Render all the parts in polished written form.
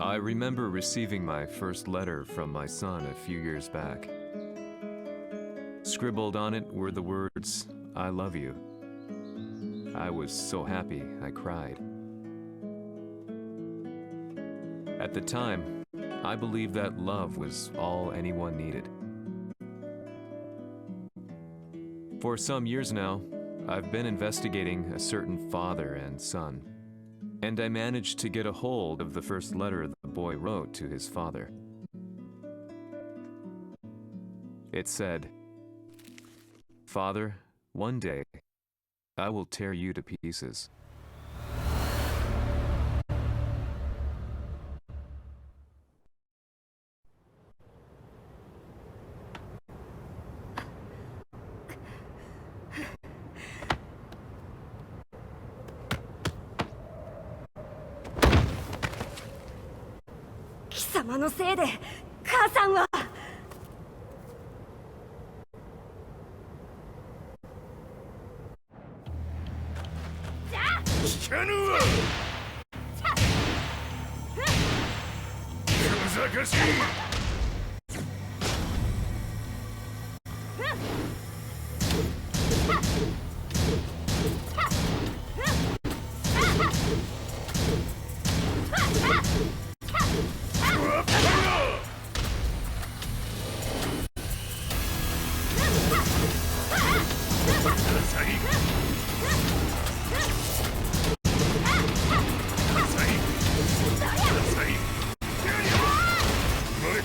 I remember receiving my first letter from my son a few years back. Scribbled on it were the words, "I love you." I was so happy I cried. At the time, I believed that love was all anyone needed. For some years now, I've been investigating a certain father and son, and I managed to get a hold of the first letter the boy wrote to his father. It said, "Father, one day, I will tear you to pieces." "貴様のせいで母さんは..." 聞かぬわ。小賢しい。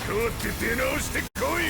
変わって出直してこい。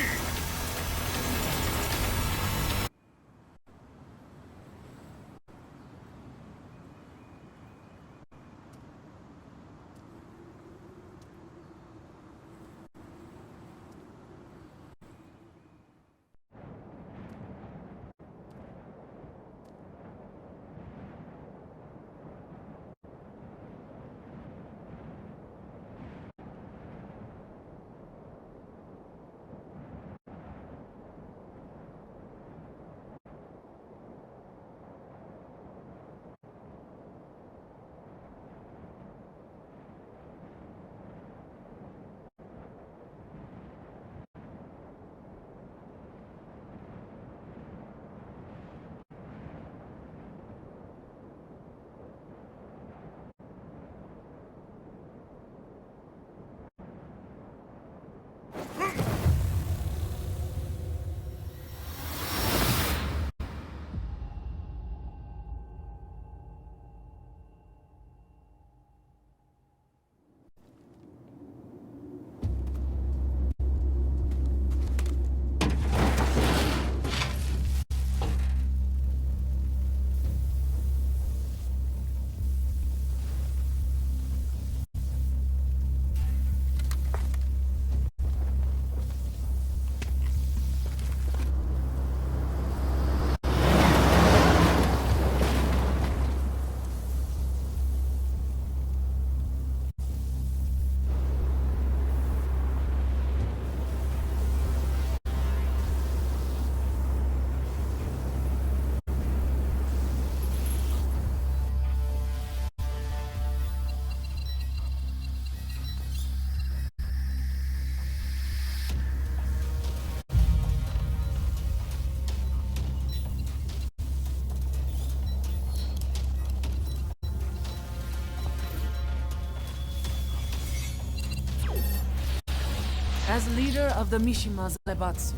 As leader of the Mishima Zaibatsu,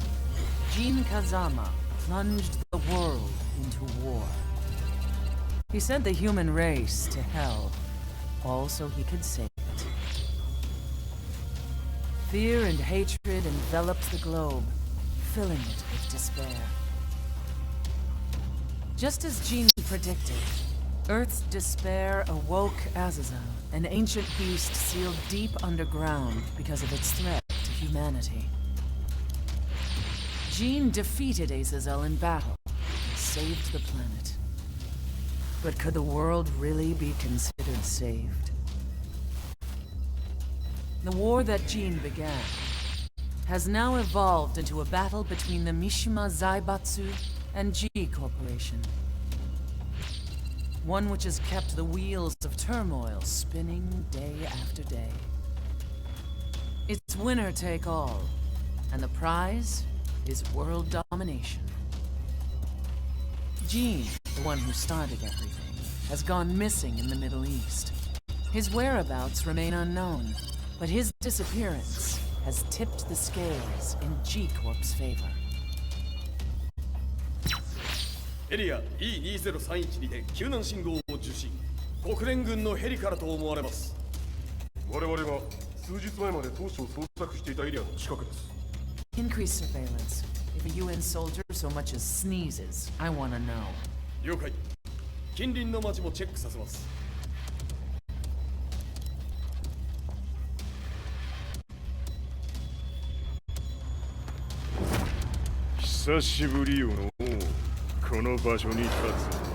Jin Kazama plunged the world into war. He sent the human race to hell, all so he could save it. Fear and hatred enveloped the globe, filling it with despair. Just as Jin predicted, Earth's despair awoke Azazel, an ancient beast sealed deep underground because of its threat to humanity. Jin defeated Azazel in battle and saved the planet. But could the world really be considered saved? The war that Jin began has now evolved into a battle between the Mishima Zaibatsu and G Corporation. One which has kept the wheels of turmoil spinning day after day. winner take all. And the prize is world domination. Gene, the one who started everything, has gone missing in the Middle East. His whereabouts remain unknown, but his disappearance has tipped the scales in G-Corp's favor. エリア E2031 にて救難信号を受信。国連軍のヘリからと思われます。我々が数日前まで当初捜索していたエリアの近くです。Increase surveillance. If a UN soldier so much as sneezes, I wanna know. 了解。近隣の町もチェックさせます。久しぶりよのこの場所に立つ。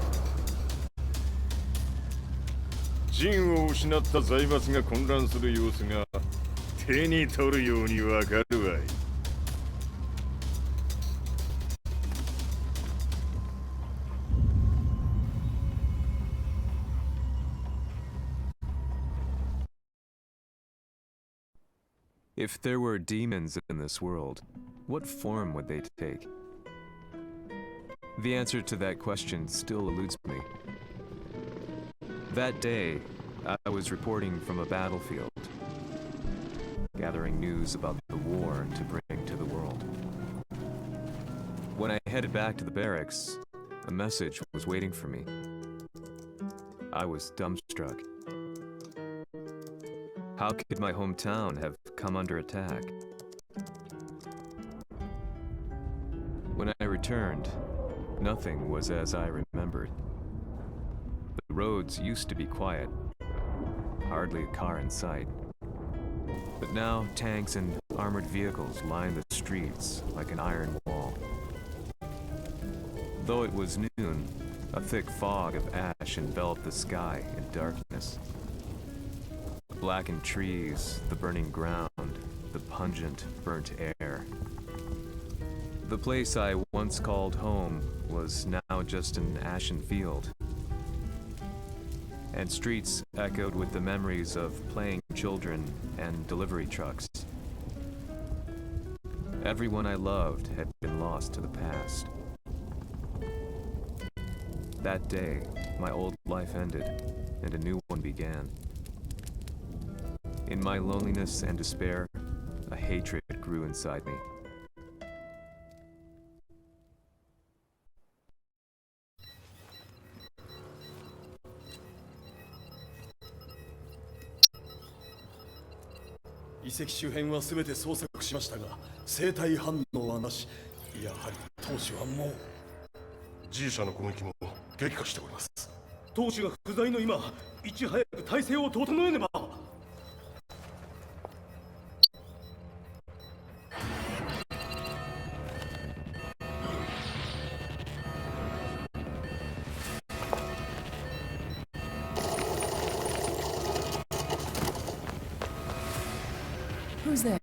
陣を失った財閥が混乱する様子が手に取るようにわかるわい。If there were demons in this world, what form would they take? The answer to that question still eludes me. That day, I was reporting from a battlefield, gathering news about the war to bring to the world. When I headed back to the barracks, a message was waiting for me. I was dumbstruck. How could my hometown have come under attack? When I returned, nothing was as I remembered. The roads used to be quiet, hardly a car in sight. But now tanks and armored vehicles line the streets like an iron wall. Though it was noon, a thick fog of ash enveloped the sky in darkness. The blackened trees, the burning ground, the pungent, burnt air. The place I once called home was now just an ashen field. And streets echoed with the memories of playing children and delivery trucks. Everyone I loved had been lost to the past. That day, my old life ended, and a new one began. In my loneliness and despair, a hatred grew inside me.「遺跡周辺は全て捜索しましたが、生体反応はなし。やはり当主はもう。G 社の攻撃も激化しております。当主が不在の今、いち早く体制を整えねば。Who's there?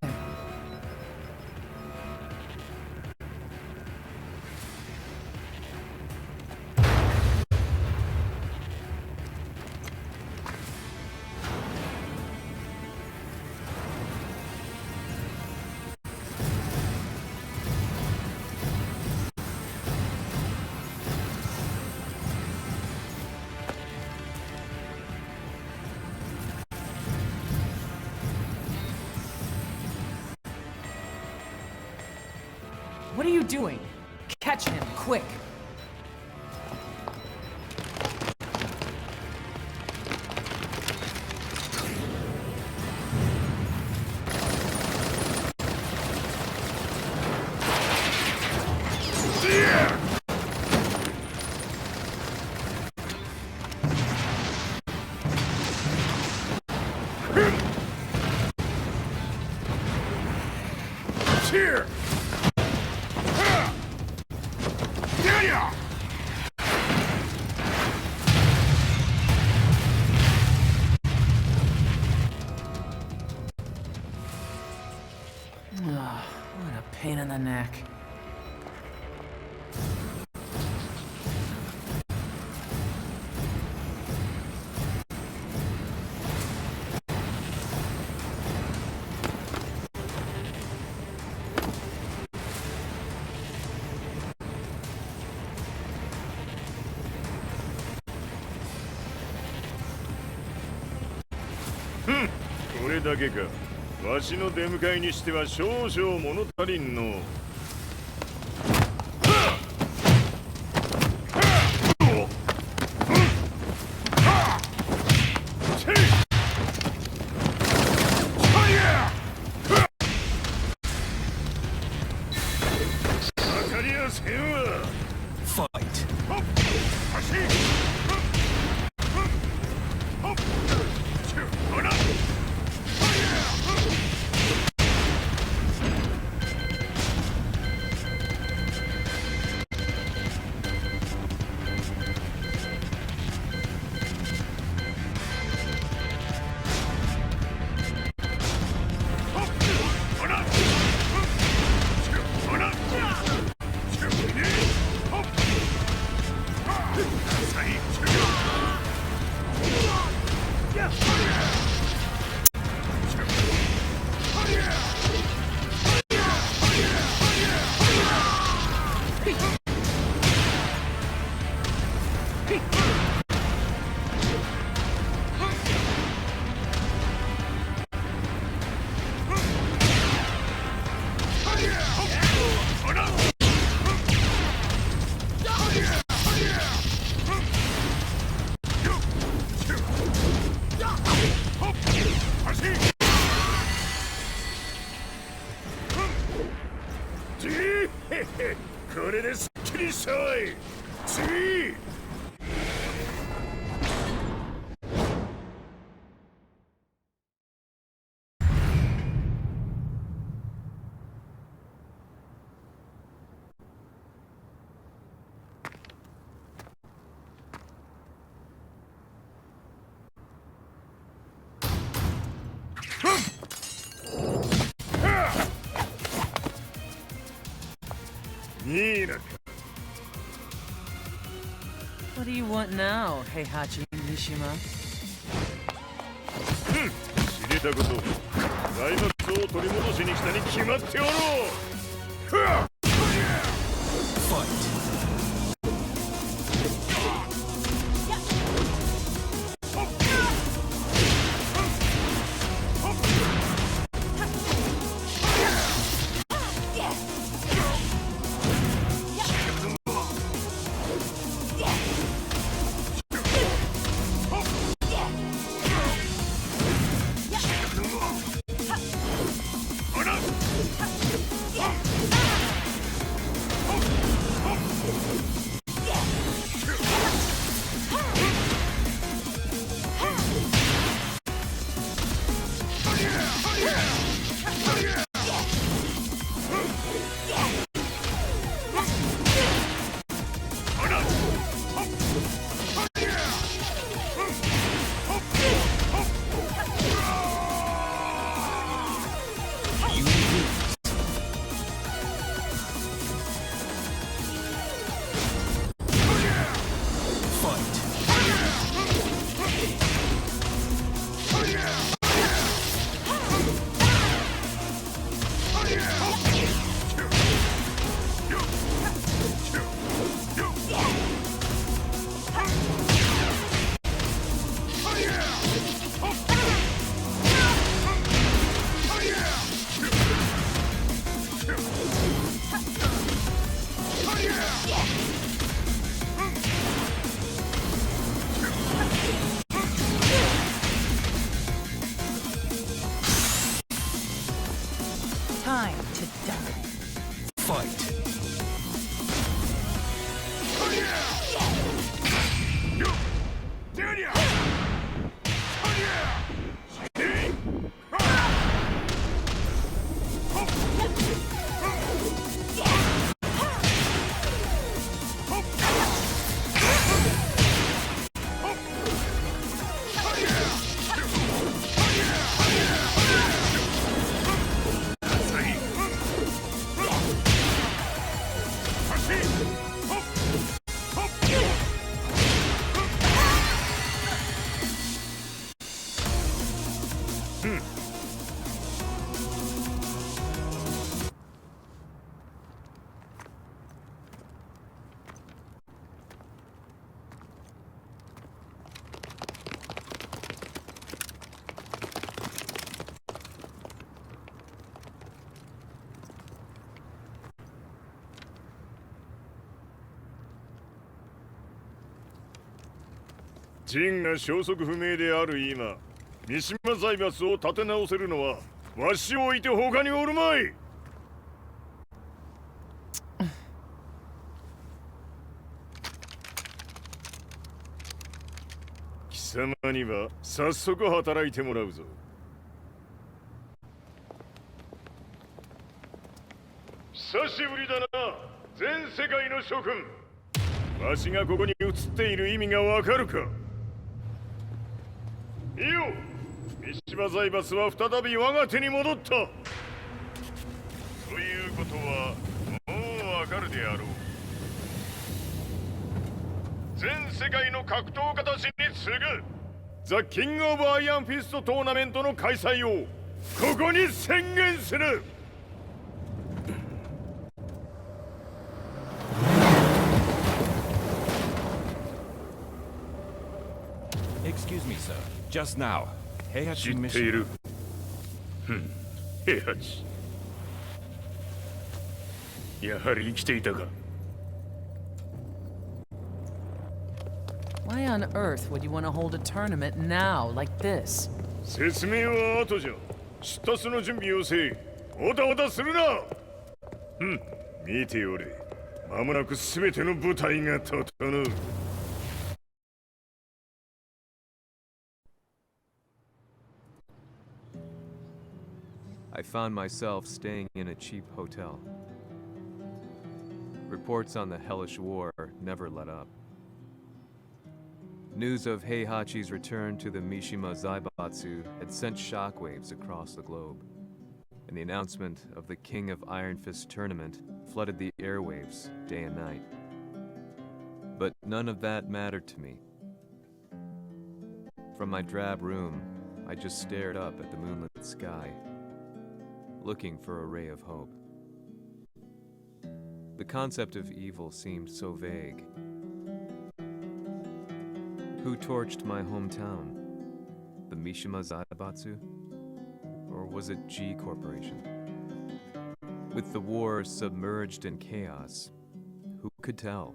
What are you doing? Catch him, quick! Here! What a pain in the neck. れだけか。わしの出迎えにしては少々物足りんの。これですっきりしたわい。次。いいな。 What do you want now, Heihachi Mishima? 知れたこと。財閥を取り戻しに来たに決まっておろう。ジンが消息不明である今、三島財閥を立て直せるのはわしを置いて他におるまい。貴様には早速働いてもらうぞ。久しぶりだな、全世界の諸君。わしがここに映っている意味がわかるか。いいよ、三島財閥は再び我が手に戻った。ということはもうわかるであろう。全世界の格闘家たちに次ぐザ・キング・オブ・アイアンフィストトーナメントの開催をここに宣言する。Excuse me, sir. Just now, 知 Heihachi ってい Mission. る。平八。やはり生きていたか。Why on earth would you want to hold a tournament now, like this? 説明は後じゃ。出立の準備をせい。おたおたするな。見ておれ。間もなく全ての部隊が整う。I found myself staying in a cheap hotel. Reports on the hellish war never let up. News of Heihachi's return to the Mishima Zaibatsu had sent shockwaves across the globe, and the announcement of the King of Iron Fist tournament flooded the airwaves day and night. But none of that mattered to me. From my drab room, I just stared up at the moonlit sky, looking for a ray of hope. The concept of evil seemed so vague. Who torched my hometown? The Mishima Zaibatsu? Or was it G Corporation? With the war submerged in chaos, who could tell?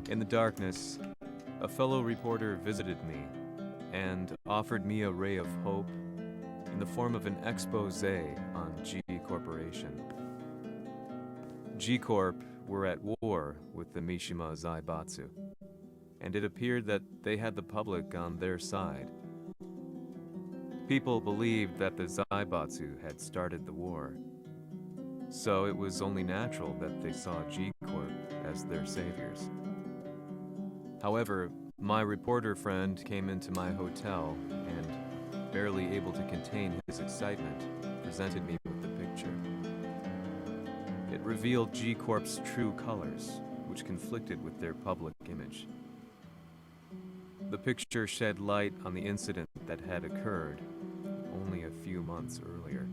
In the darkness, a fellow reporter visited me and offered me a ray of hope in the form of an expose on G Corporation. G Corp were at war with the Mishima Zaibatsu, and it appeared that they had the public on their side. People believed that the Zaibatsu had started the war, so it was only natural that they saw G Corp as their saviors. However, my reporter friend came into my hotel and, barely able to contain his excitement, presented me with the picture. It revealed G Corp's true colors, which conflicted with their public image. The picture shed light on the incident that had occurred only a few months earlier.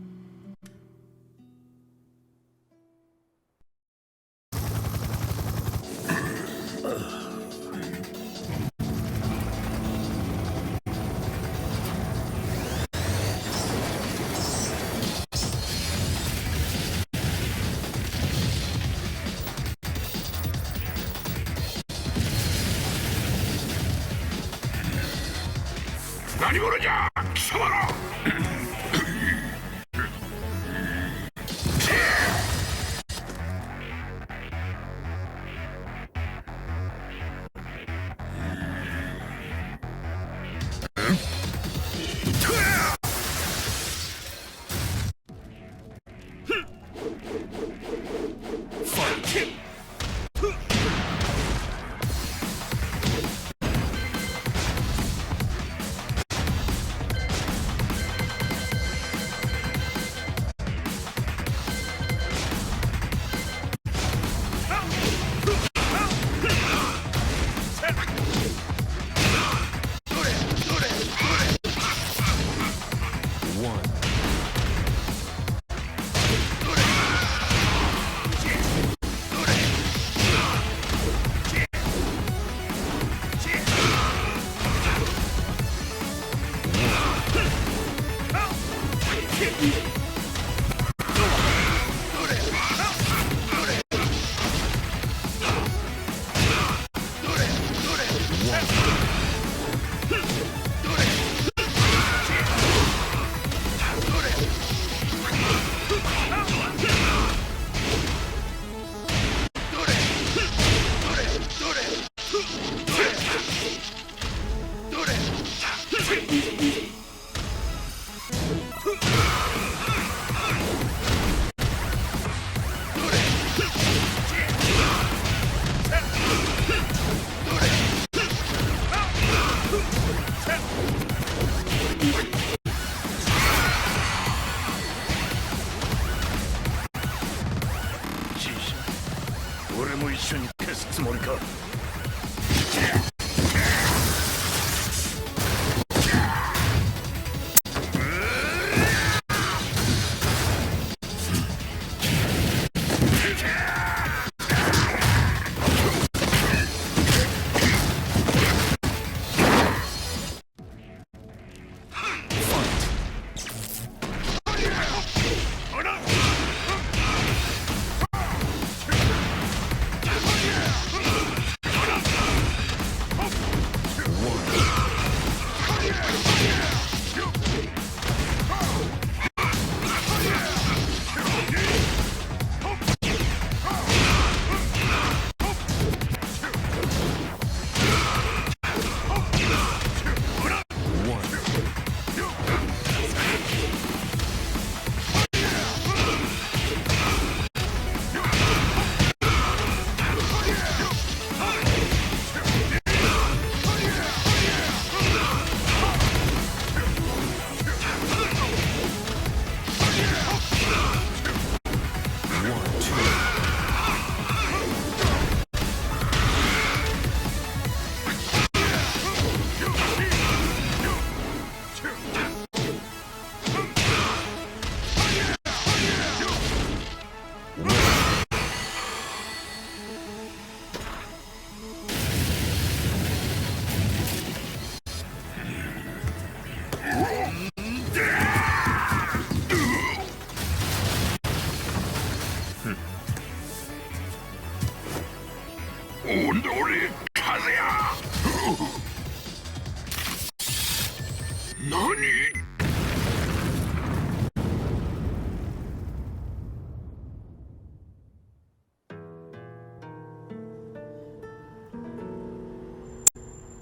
俺も一緒に消すつもりか。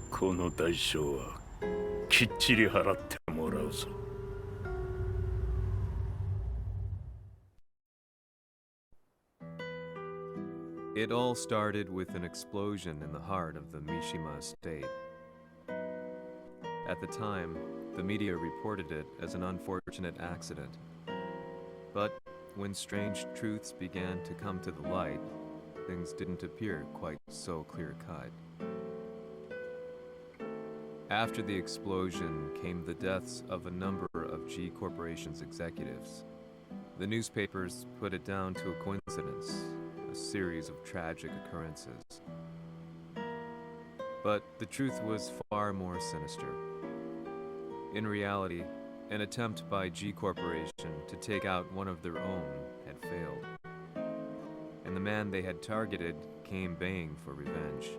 この代償はきっちり払ってもらうぞ。It all started with an explosion in the heart of the Mishima estate. At the time, the media reported it as an unfortunate accident. But when strange truths began to come to the light, things didn't appear quite so clear-cut. After the explosion came the deaths of a number of G Corporation's executives. The newspapers put it down to a coincidence, a series of tragic occurrences. But the truth was far more sinister. In reality, an attempt by G Corporation to take out one of their own had failed. And the man they had targeted came baying for revenge.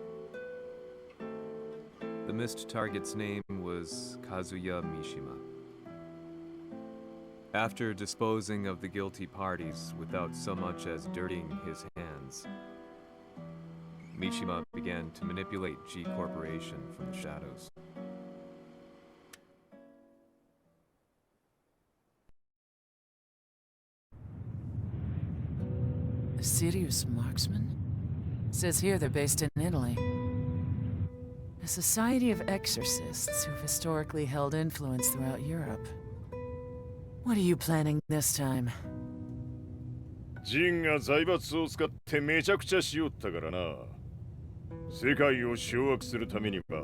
The missed target's name was Kazuya Mishima. After disposing of the guilty parties without so much as dirtying his hands, Mishima began to manipulate G Corporation from the shadows. A serious marksman? Says here they're based in Italy. A society of exorcists who've historically held influence throughout Europe. What are you planning this time? ジンが財閥を使ってめちゃくちゃしよったからな。世界を掌握するためには、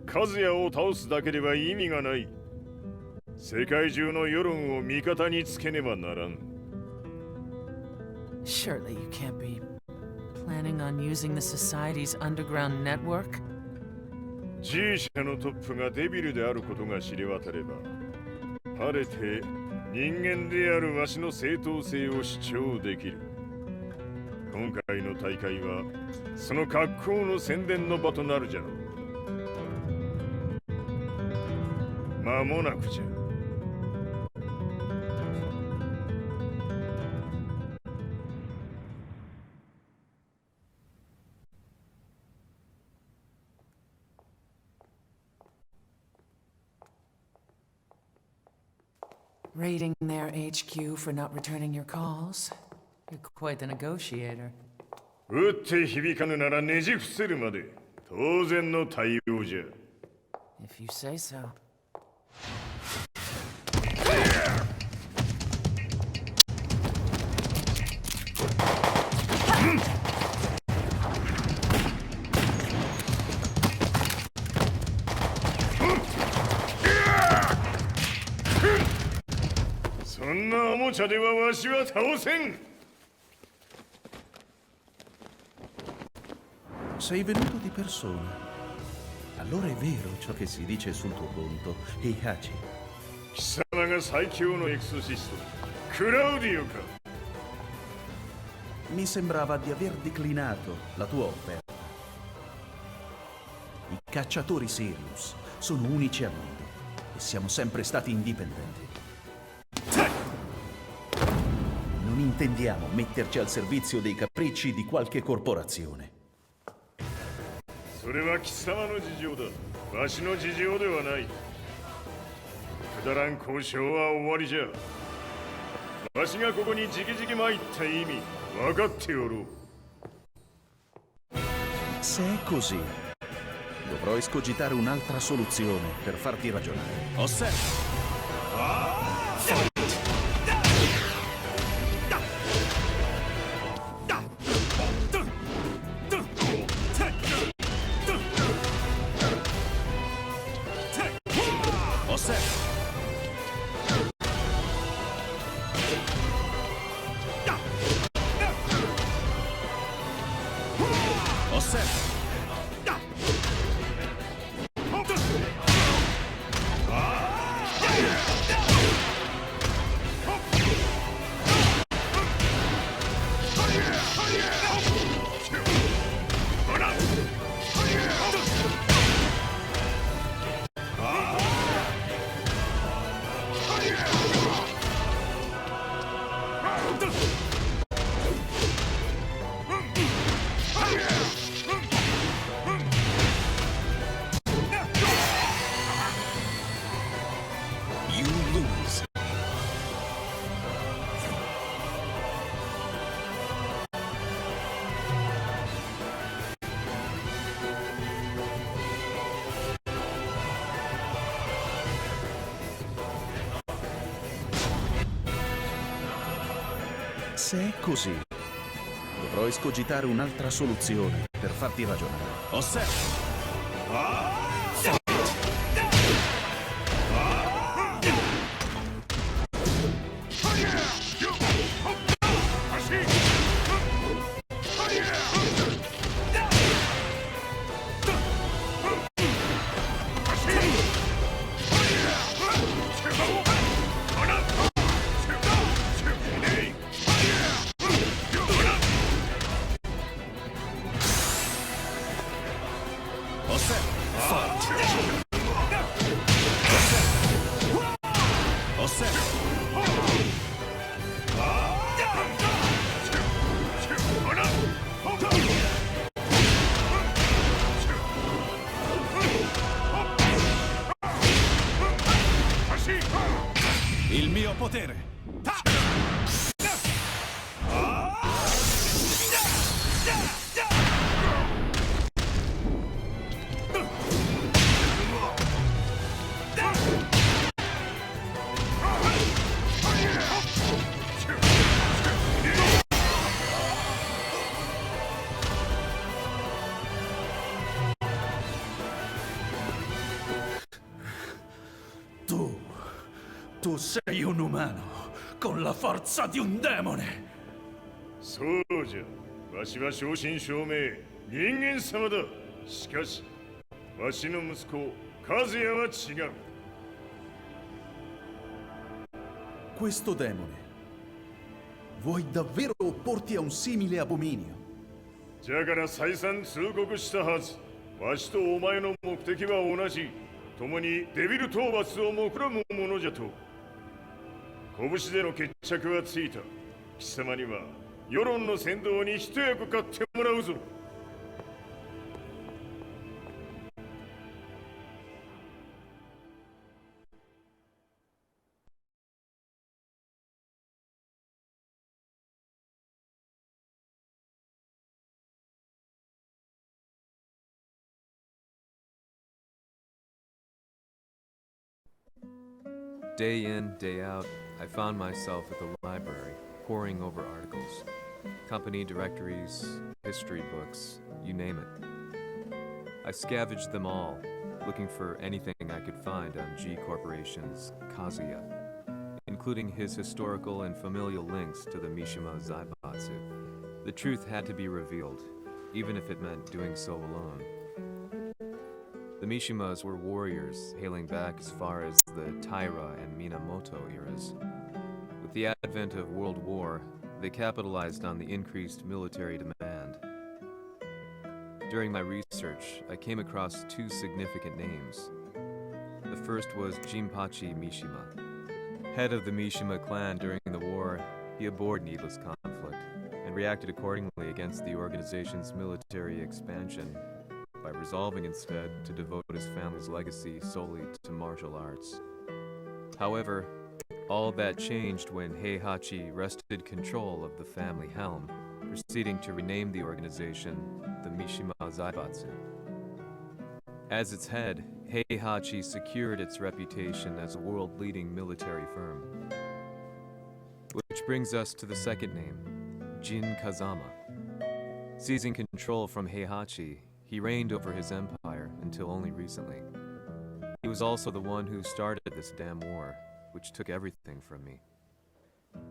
カズヤを倒すだけでは意味がない。世界中の世論を味方につけねばならん。Surely you can't be planning on using the society's underground network? G 社のトップがデビルであることが知れ渡れば、晴れて人間であるわしの正当性を主張できる。今回の大会はその格好の宣伝の場となるじゃろう。間もなくじゃ。Raiding their HQ for not returning your calls? You're quite the negotiator. 撃って響かぬならねじ伏せるまで当然の対応じゃ。If you say so. おもちゃではわしは倒せん。 Sei venuto di persona. Allora è vero ciò che si dice sul tuo conto, Heihachi. 貴様が最強のエクソシスト、クラウディオか。 Mi sembrava di aver declinato la tua offerta. I cacciatori Sirius sono unici al mondo e siamo sempre stati indipendenti. Non intendiamo metterci al servizio dei capricci di qualche corporazione. それは貴様の事情だ。わしの事情ではない。くだらん交渉は終わりじゃ。わしがここに直々参った意味、分かっておろう。 Se è così, dovrò escogitare un'altra soluzione per farti ragionare. Osserva! Osserva! Osserva! You lose. Se è così, dovrò escogitare un'altra soluzione per farti ragionare. Osserva! Il mio potere! Tu sei un umano con la forza di un demone. そうじゃ。わしは正真正銘人間様だ。しかし、わしの息子和也は違う。 Questo demone vuoi davvero opporti a un simile abominio? じゃから再三通告したはず。わしとお前の目的は同じ。共にデビル討伐を目論むものじゃと。拳での決着はついた。貴様には世論の先導に一役買ってもらうぞ。 Day in, day out, I found myself at the library, poring over articles. Company directories, history books, you name it. I scavenged them all, looking for anything I could find on G Corporation's Kazuya, including his historical and familial links to the Mishima Zaibatsu. The truth had to be revealed, even if it meant doing so alone. The Mishimas were warriors hailing back as far as the Taira and Minamoto eras. With the advent of World War, they capitalized on the increased military demand. During my research, I came across two significant names. The first was Jinpachi Mishima. Head of the Mishima clan during the war, he abhorred needless conflict and reacted accordingly against the organization's military expansion by resolving instead to devote his family's legacy solely to martial arts. However, all that changed when Heihachi wrested control of the family helm, proceeding to rename the organization the Mishima Zaibatsu. As its head, Heihachi secured its reputation as a world-leading military firm. Which brings us to the second name, Jin Kazama. Seizing control from Heihachi, he reigned over his empire until only recently. He was also the one who started this damn war, which took everything from me.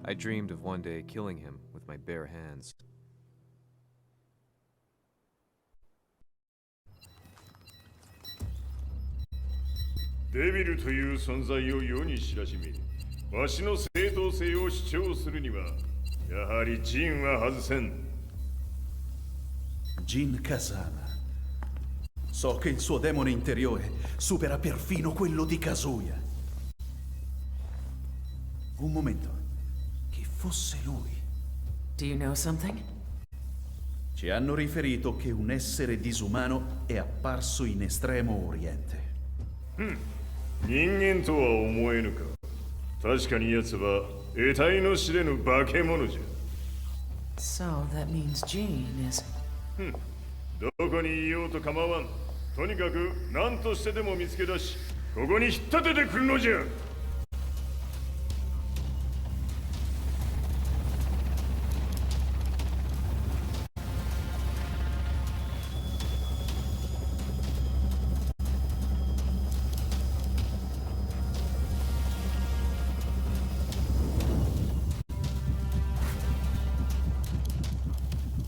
I dreamed of one day killing him with my bare hands.デビルという存在を世に知らしめ、わしの正当性を主張するには、やはりジンは外せん。Jin Kazama. So che il suo demone interiore supera perfino quello di Kazuya. Un momento. Chi fosse lui? Do you know something? Ci hanno riferito che un essere disumano è apparso in Estremo Oriente. 人間とは思えぬか。確かに奴は得体の知れぬ化け物じゃ。So that means Jean is... どこにいようと構わん。とにかく何としてでも見つけ出し、ここに引っ立ててくるのじゃ。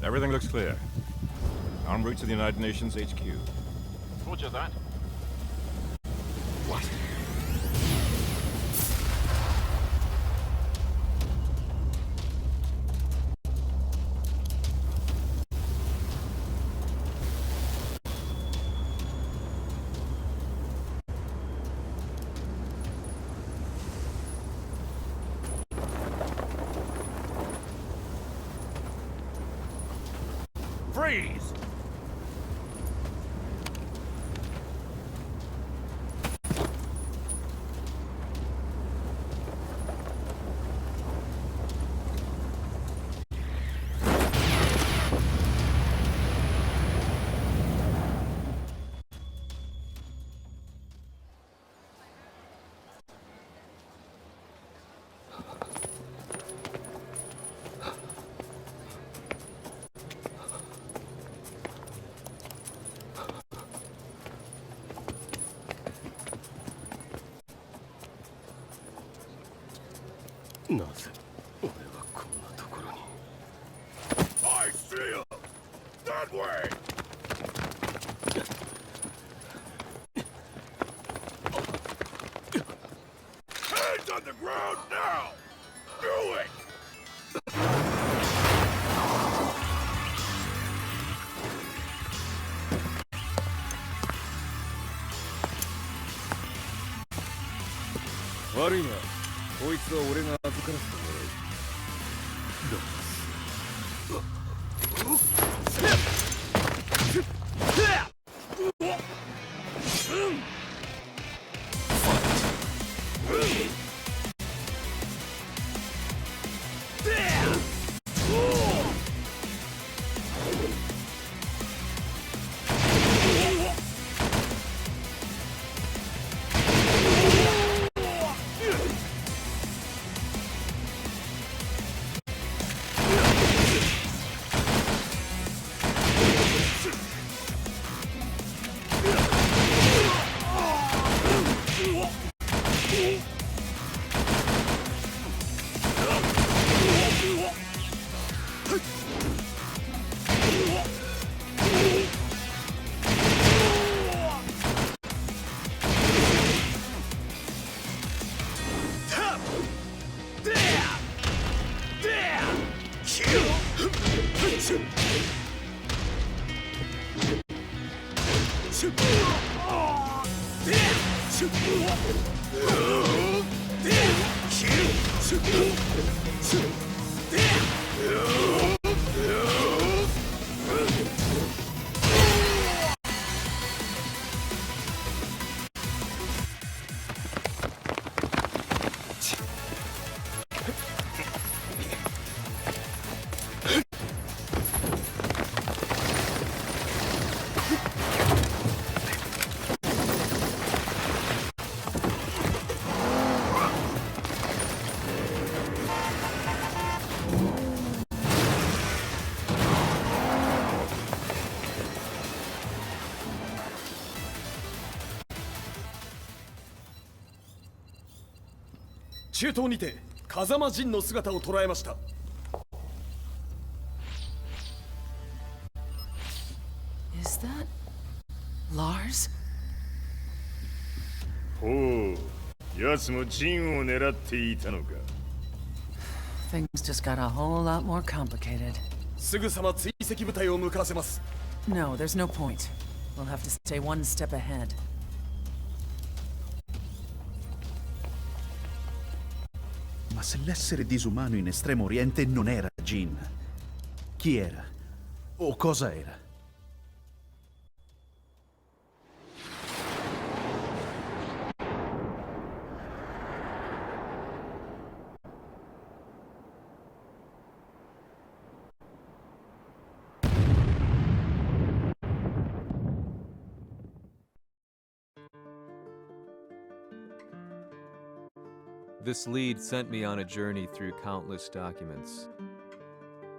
Everything looks clear. En route to the United Nations HQ. Roger that. What? Freeze! I see him! That way! Hands on the ground now! Do it! Worry not. こいつは俺が預からせてもらう。中東にて風間陣の姿を捉えました。 Is that Lars? ほう、奴も陣を狙っていたのか。 Things just got a whole lot more complicated. すぐさま追跡部隊を向かわせます。 No, there's no point. We'll have to stay one step ahead. Ma se l'essere disumano in Estremo Oriente non era Jin, chi era? O cosa era? This lead sent me on a journey through countless documents,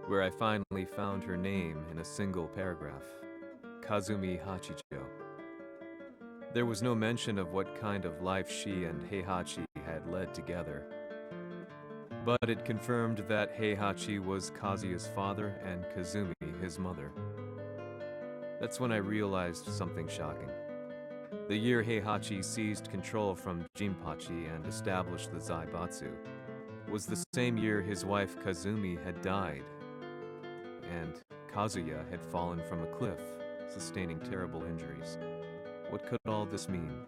where I finally found her name in a single paragraph, Kazumi Hachijo. There was no mention of what kind of life she and Heihachi had led together, but it confirmed that Heihachi was Kazuya's father and Kazumi his mother. That's when I realized something shocking. The year Heihachi seized control from Jinpachi and established the Zaibatsu was the same year his wife Kazumi had died, and Kazuya had fallen from a cliff, sustaining terrible injuries. What could all this mean?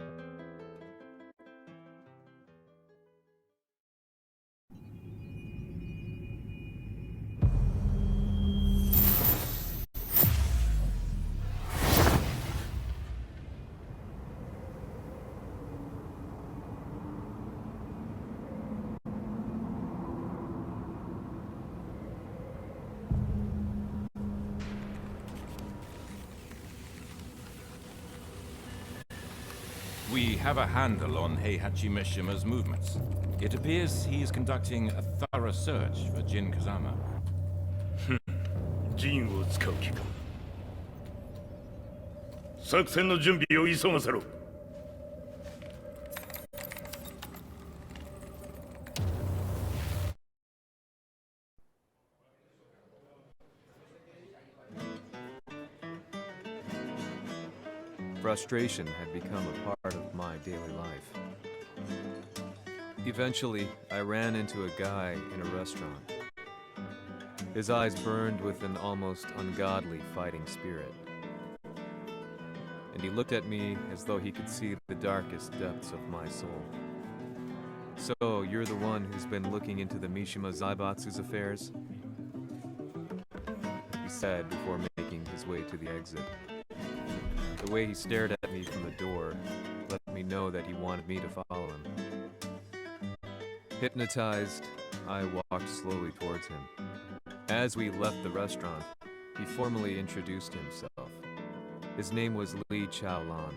We have a handle on Heihachi Mishima's movements. It appears he is conducting a thorough search for Jin Kazama. 陣を使う気か。作戦の準備を急がせろ。 Frustration had become a part of my daily life. Eventually, I ran into a guy in a restaurant. His eyes burned with an almost ungodly fighting spirit. And he looked at me as though he could see the darkest depths of my soul. So, you're the one who's been looking into the Mishima Zaibatsu's affairs? He said before making his way to the exit. The way he stared at me from the door let me know that he wanted me to follow him. Hypnotized, I walked slowly towards him. As we left the restaurant, he formally introduced himself. His name was Li Chaolan.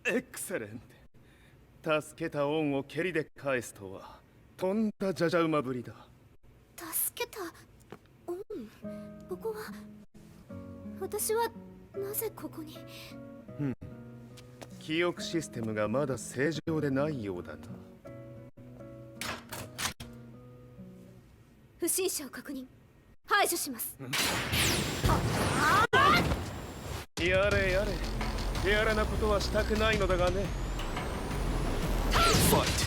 Excellent. 助けた恩を蹴りで返すとはとんだじゃじゃ馬ぶりだ。助けた恩。ここは私はなぜここに。記憶システムがまだ正常でないようだな。不審者を確認。排除します。やれやれ、手荒なことはしたくないのだがね。Fight!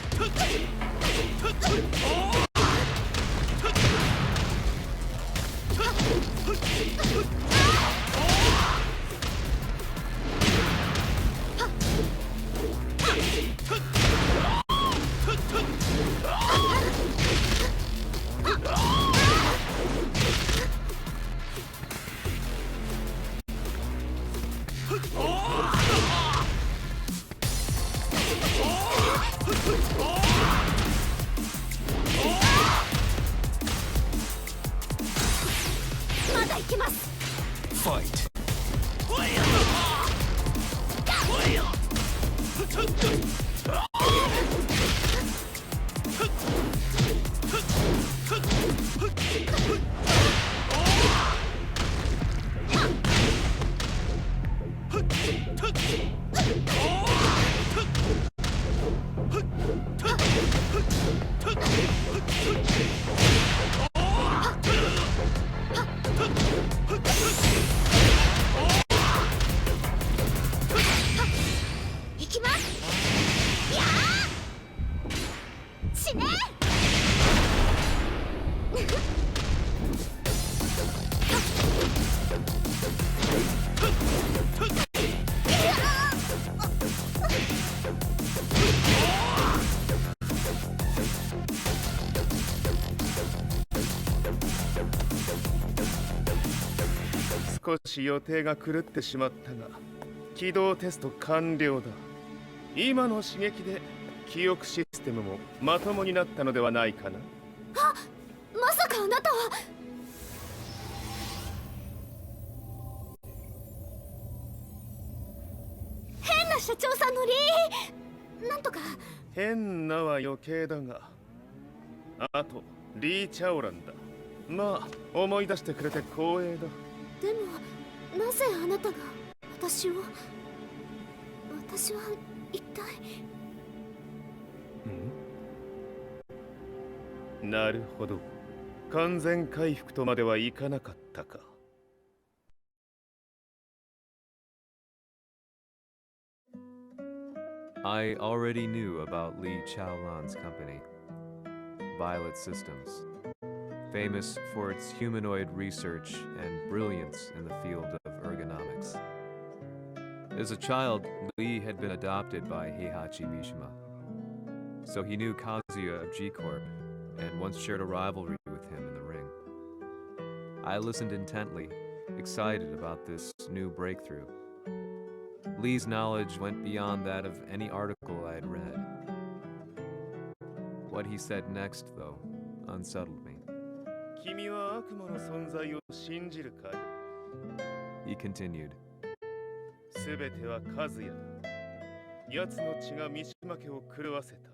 まだ行きます。 Fight! 行きます。やー死ね。少し予定が狂ってしまったが、起動テスト完了だ。今の刺激で記憶システムもまともになったのではないかな。まさかあなたは。変な社長さんのなんとか。変なは余計だが、あとリー・チャオランだ。まあ思い出してくれて光栄だ。でもなぜあなたが私は一体。なるほど、完全回復とまではいかなかったか。I already knew about Li Chaolan's company, Violet Systems, famous for its humanoid research and brilliance in the field of ergonomics. As a child, Li had been adopted by Heihachi Mishima, so he knew Kazuya of G-Corp and once shared a rivalry with him in the ring. I listened intently, excited about this new breakthrough. Lee's knowledge went beyond that of any article I had read. What he said next, though, unsettled me. 君は悪魔の存在を信じるかい? He continued. すべては和也だ。奴の血が三島家を狂わせた。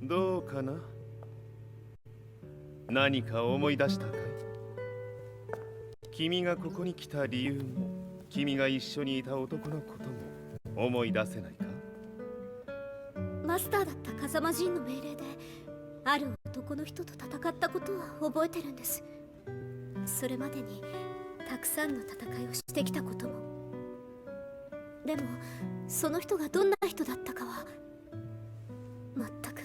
どうかな？何か思い出したかい？君がここに来た理由も、君が一緒にいた男のことも思い出せないか？マスターだった風間陣の命令である男の人と戦ったことは覚えてるんです。それまでにたくさんの戦いをしてきたことも。でもその人がどんな人だったかは全く。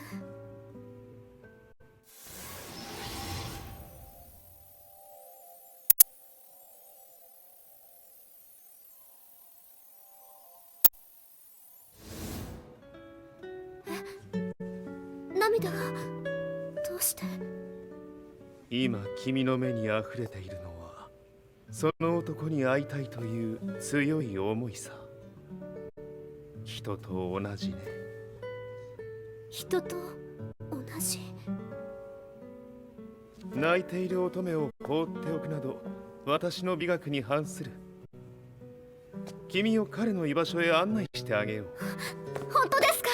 涙がどうして？今君の目に溢れているのは、その男に会いたいという強い思いさ。人と同じね。人と同じ？泣いている乙女を放っておくなど、私の美学に反する。君を彼の居場所へ案内してあげよう。本当ですか？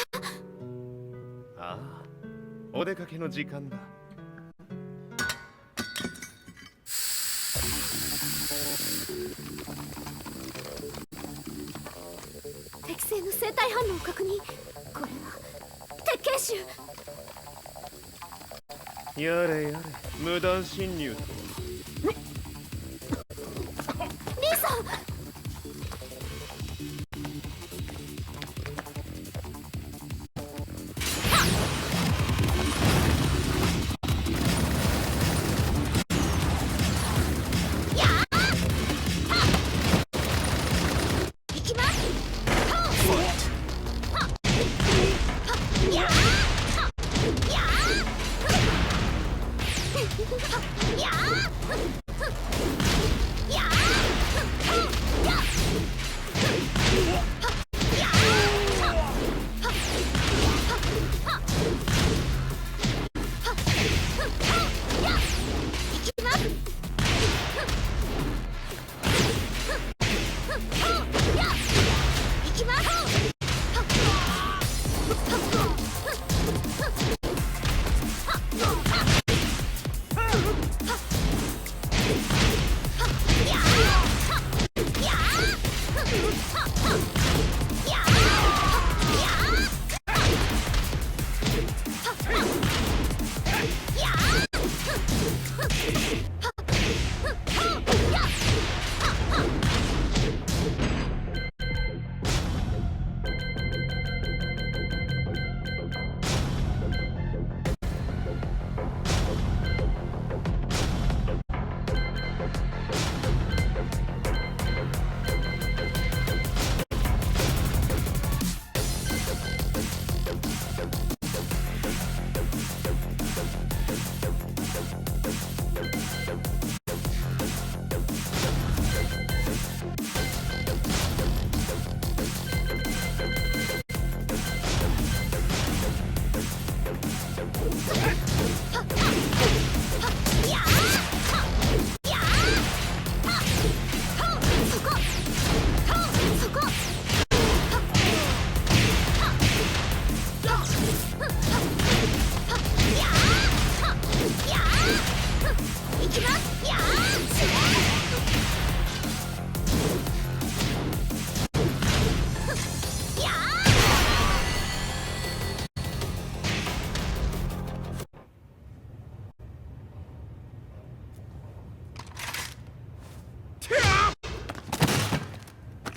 ああ、お出かけの時間だ。適正の生体反応を確認。これは鉄拳臭。やれやれ、無断侵入とは。リーさん。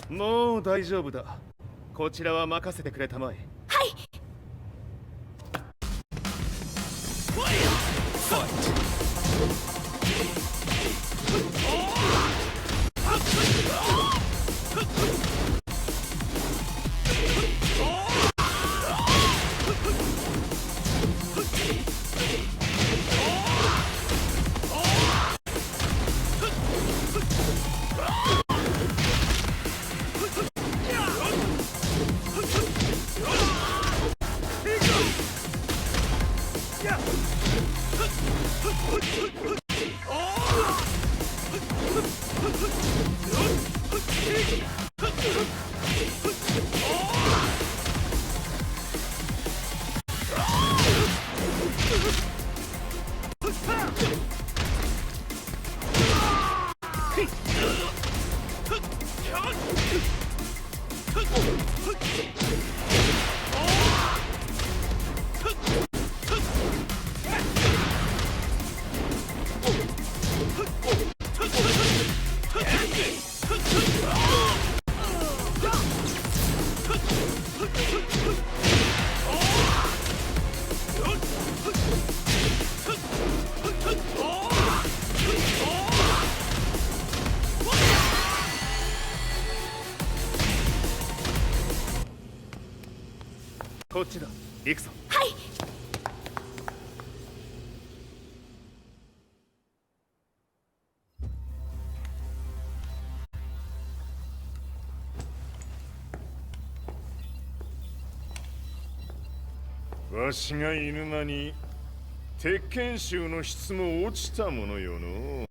もう大丈夫だ。こちらは任せてくれたまえ。はい。こっちだ。行くぞ。はい。わしが犬間に鉄拳衆の質も落ちたものよの。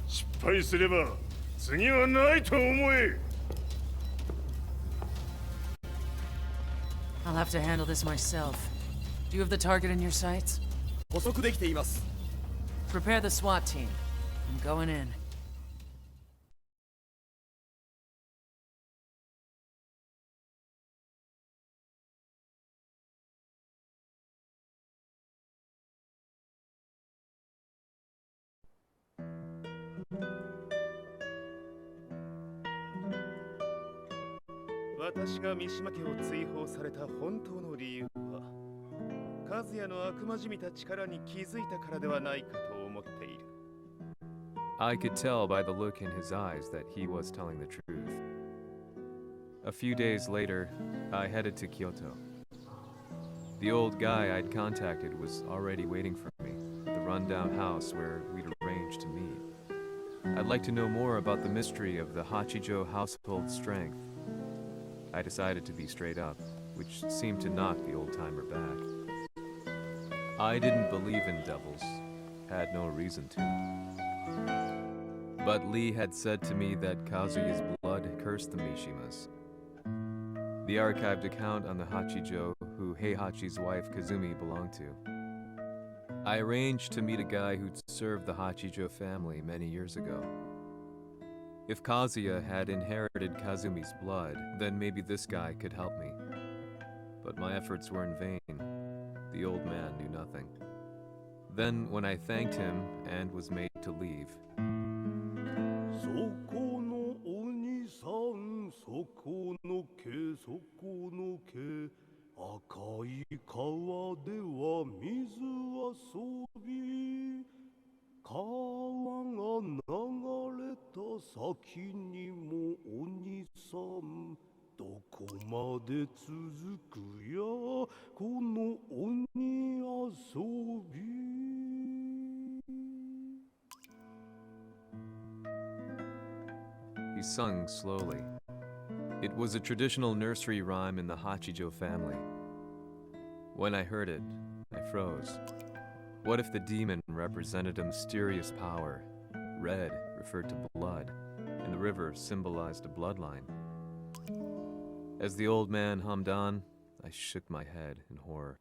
失敗すれば次はないと思え。I'll have to handle this myself. Do you have the target in your sights? 捕捉できています。 Prepare the SWAT team. I'm going in. 私が三島家を追放された本当の理由は、和也の悪魔じみた力に気づいたからではないかと思っている。I could tell by the look in his eyes that he was telling the truth. A few days later, I headed to Kyoto. The old guy I'd contacted was already waiting for me at the rundown house where we'd arranged to meet. I'd like to know more about the mystery of the Hachijo household strength. I decided to be straight up, which seemed to knock the old-timer back. I didn't believe in devils, had no reason to. But Lee had said to me that Kazuya's blood cursed the Mishimas. The archived account on the Hachijo who Heihachi's wife Kazumi belonged to. I arranged to meet a guy who'd served the Hachijo family many years ago. If Kazuya had inherited Kazumi's blood, then maybe this guy could help me. But my efforts were in vain. The old man knew nothing. Then, when I thanked him and was made to leave, そこのお兄さん、そこの毛、そこの毛、赤い川では水遊び、川が流れた先にもお兄さん、どこまで続くや、この鬼遊び。he sung slowly. It was a traditional nursery rhyme in the Hachijo family. When I heard it, I froze. What if the demon represented a mysterious power? Red referred to blood, and the river symbolized a bloodline. As the old man hummed on, I shook my head in horror.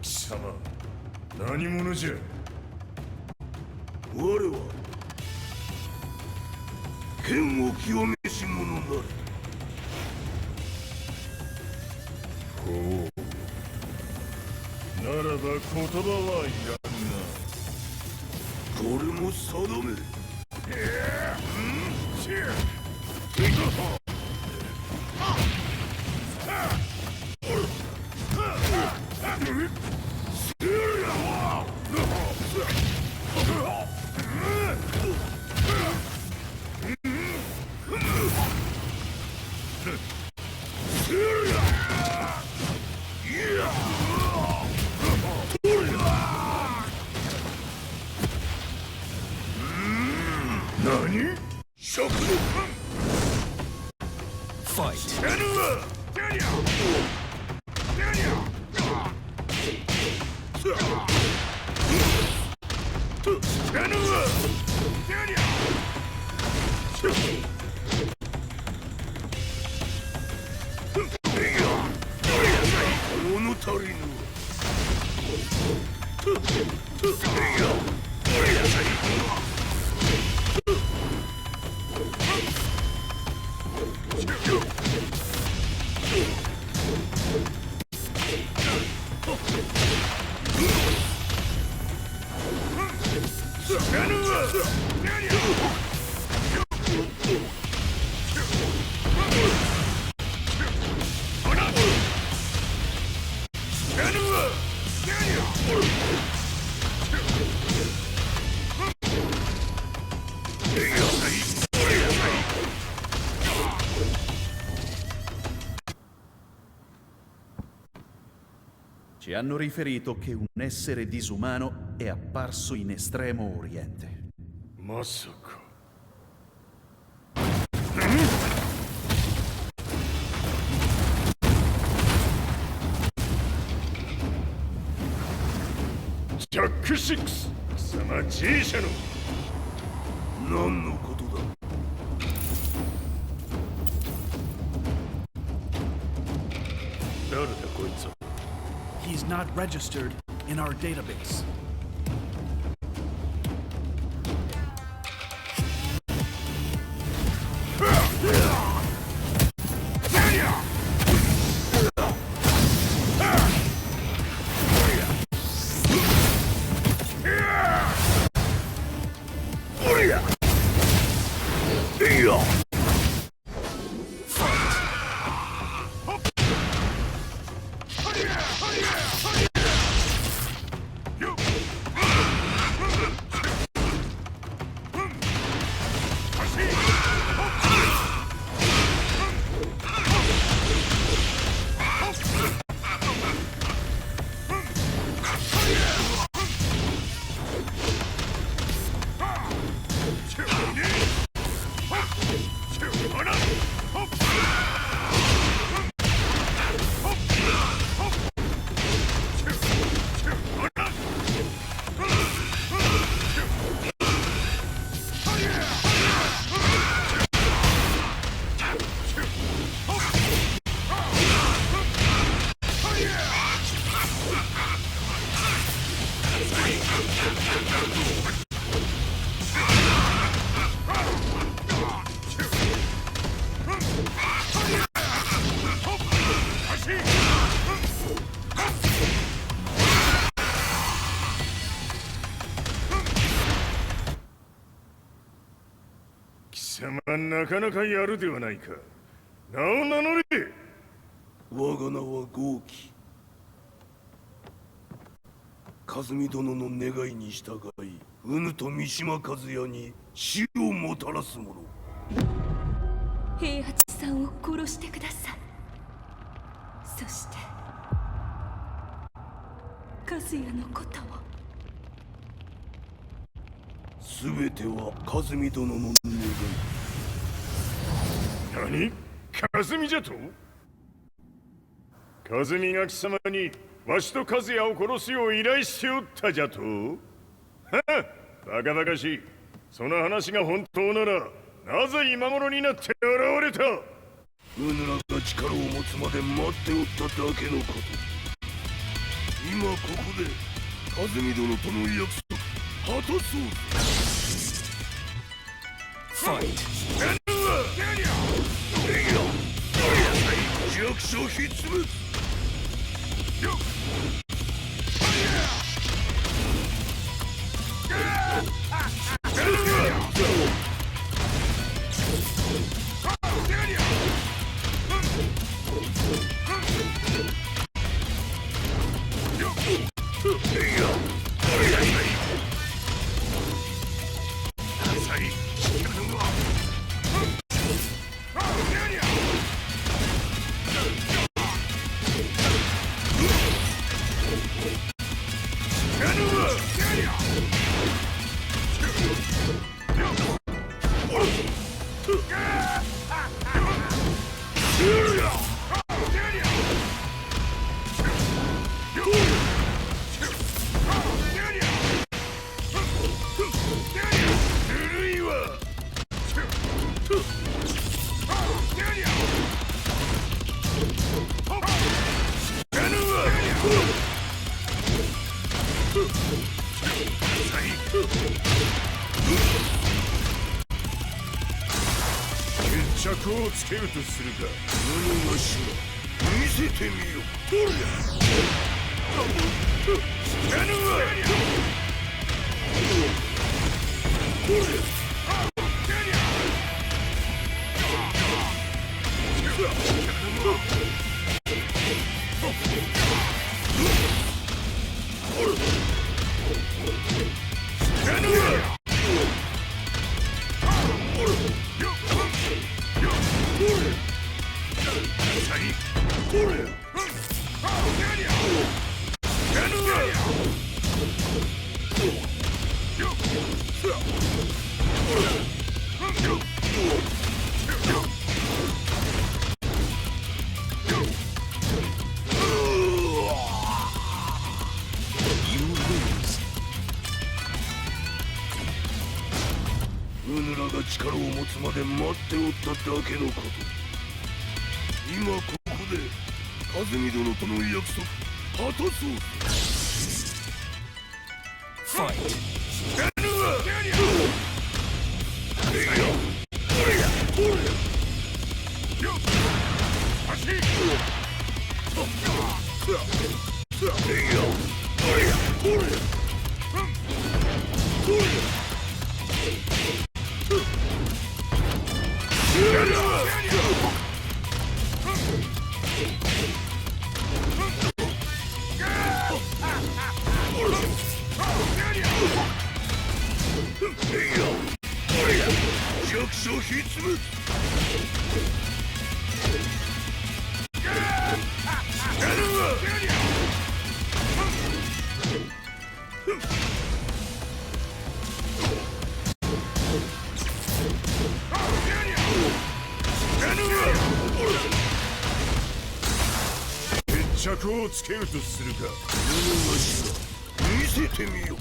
Sama, 何者じゃ。我は剣を清めし者なる。ほう。ならば言葉はいらんな。これも定め。何？ 物足りぬ。Ci hanno riferito che un essere disumano è apparso in Estremo Oriente. まさか。クシックス、貴様 G 社の何のことだ。誰だこいつは。 He's not registered in our database.なかなかやるではないか。名を名乗れ。我が名は豪輝。和美殿の願いに従いうぬと三島和也に死をもたらす者。平八さんを殺してください。そして和也のことも。すべては和美殿の願い。何？和美じゃと？和美が貴様にわしと和也を殺すよう依頼しておったじゃと？はっ、バカバカしい。その話が本当ならなぜ今頃になって現れた？うぬらが力を持つまで待っておっただけのこと。今ここで和美殿との約束果たそう。ファイト。弱小ひっつぶ。決着をつけるとするか。何がしら見せてみよ。どれだ。つまで待っておっただけのこと。今ここで風見殿との約束果たそう。ファイト。弱小ひつむ。決着をつけるとするか。見せてみよ。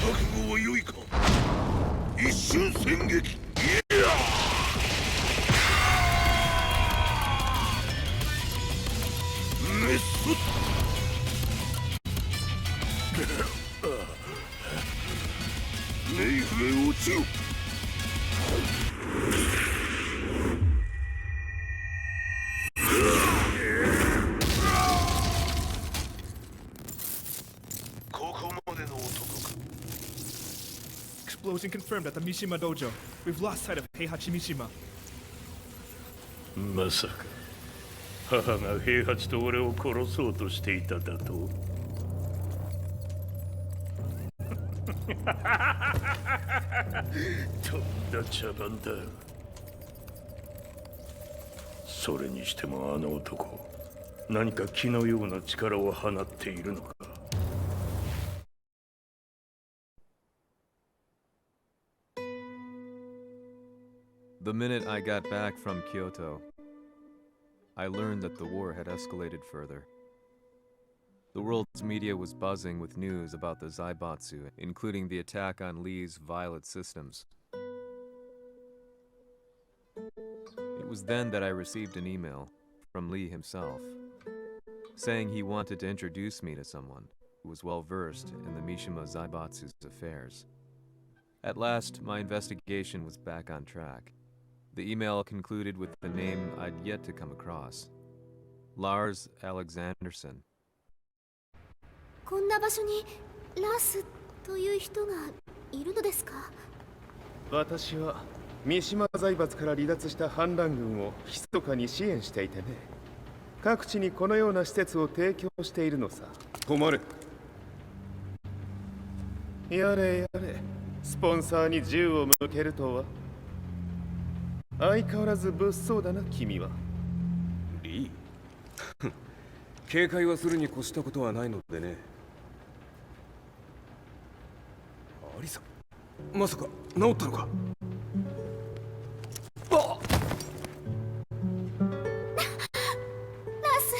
覚悟は良いか。一瞬戦撃。メスネイフへ落ちよ。ここまでの男か。Explosion confirmed at the Mishima Dojo. We've lost sight of Heihachi Mishima. まさか母が平八と俺を殺そうとしていただと。とんだ茶番だ。それにしてもあの男、何か気のような力を放っているのか。The minute I got back from Kyoto, I learned that the war had escalated further. The world's media was buzzing with news about the Zaibatsu, including the attack on Lee's Violet systems. It was then that I received an email from Lee himself, saying he wanted to introduce me to someone who was well versed in the Mishima Zaibatsu's affairs. At last, my investigation was back on track. The email concluded with the name I'd yet to come across, Lars Alexanderson. こんな場所にラースという人がいるのですか？私は三島財閥から離脱した反乱軍を密かに支援していてね。各地にこのような施設を提供しているのさ。困る。やれやれ、スポンサーに銃を向けるとは。相変わらず物騒だな、君は。リー警戒はするに越したことはないのでね。アリサ、まさか治ったのか？あっラス、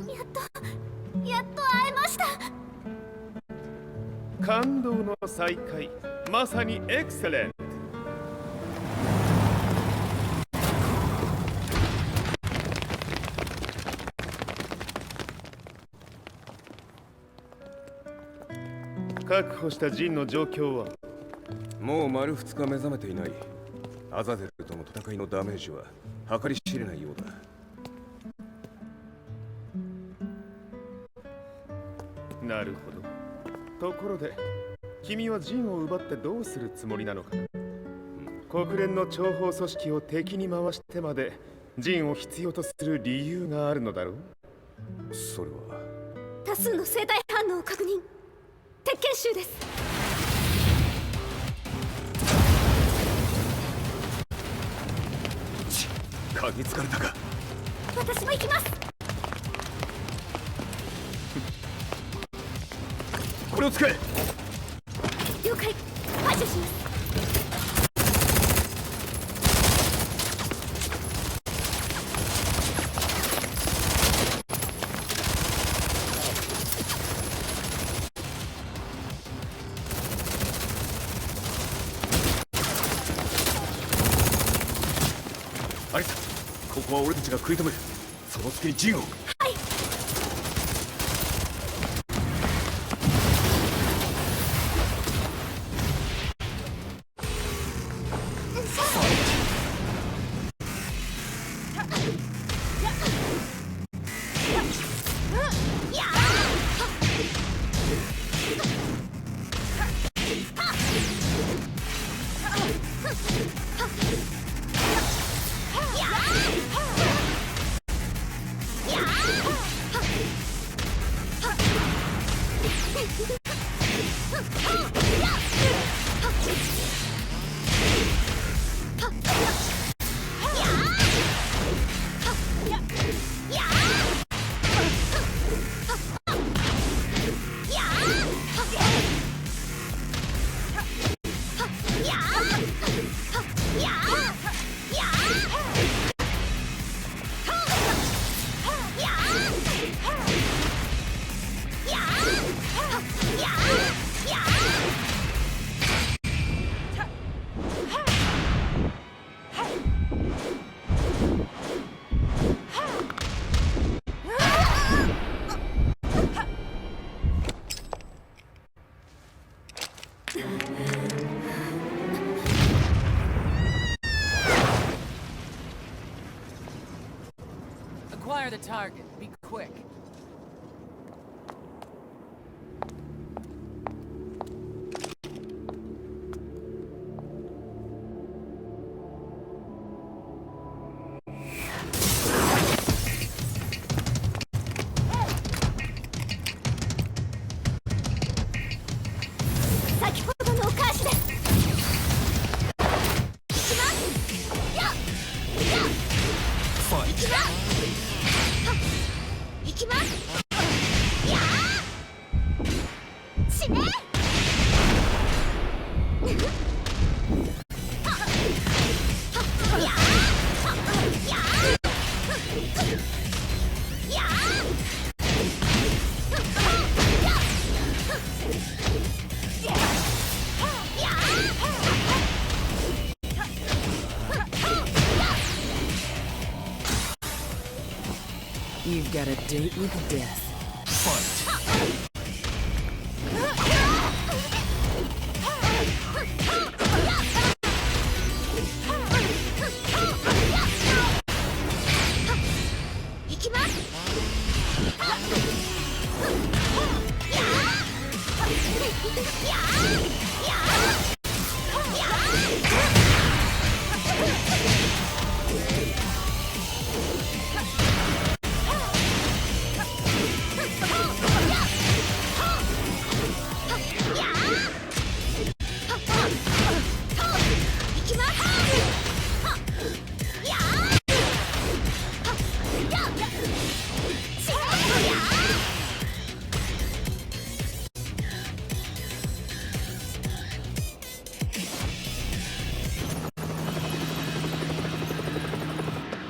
やっと会えました。感動の再会、まさにエクセレント。確保したジンの状況は？もう丸2日目覚めていない。アザゼルとの戦いのダメージは計り知れないようだ。なるほど。ところで君はジンを奪ってどうするつもりなのかな？国連の諜報組織を敵に回してまでジンを必要とする理由があるのだろう？それは多数の生体反応を確認。鉄拳衆です。嗅ぎつかれたか。私も行きます。これを使え。了解。排除します。アリサ、ここは俺たちが食い止める。その隙にジンを。はい。Acquire the target. Be quick. You've got a date with death. Fight!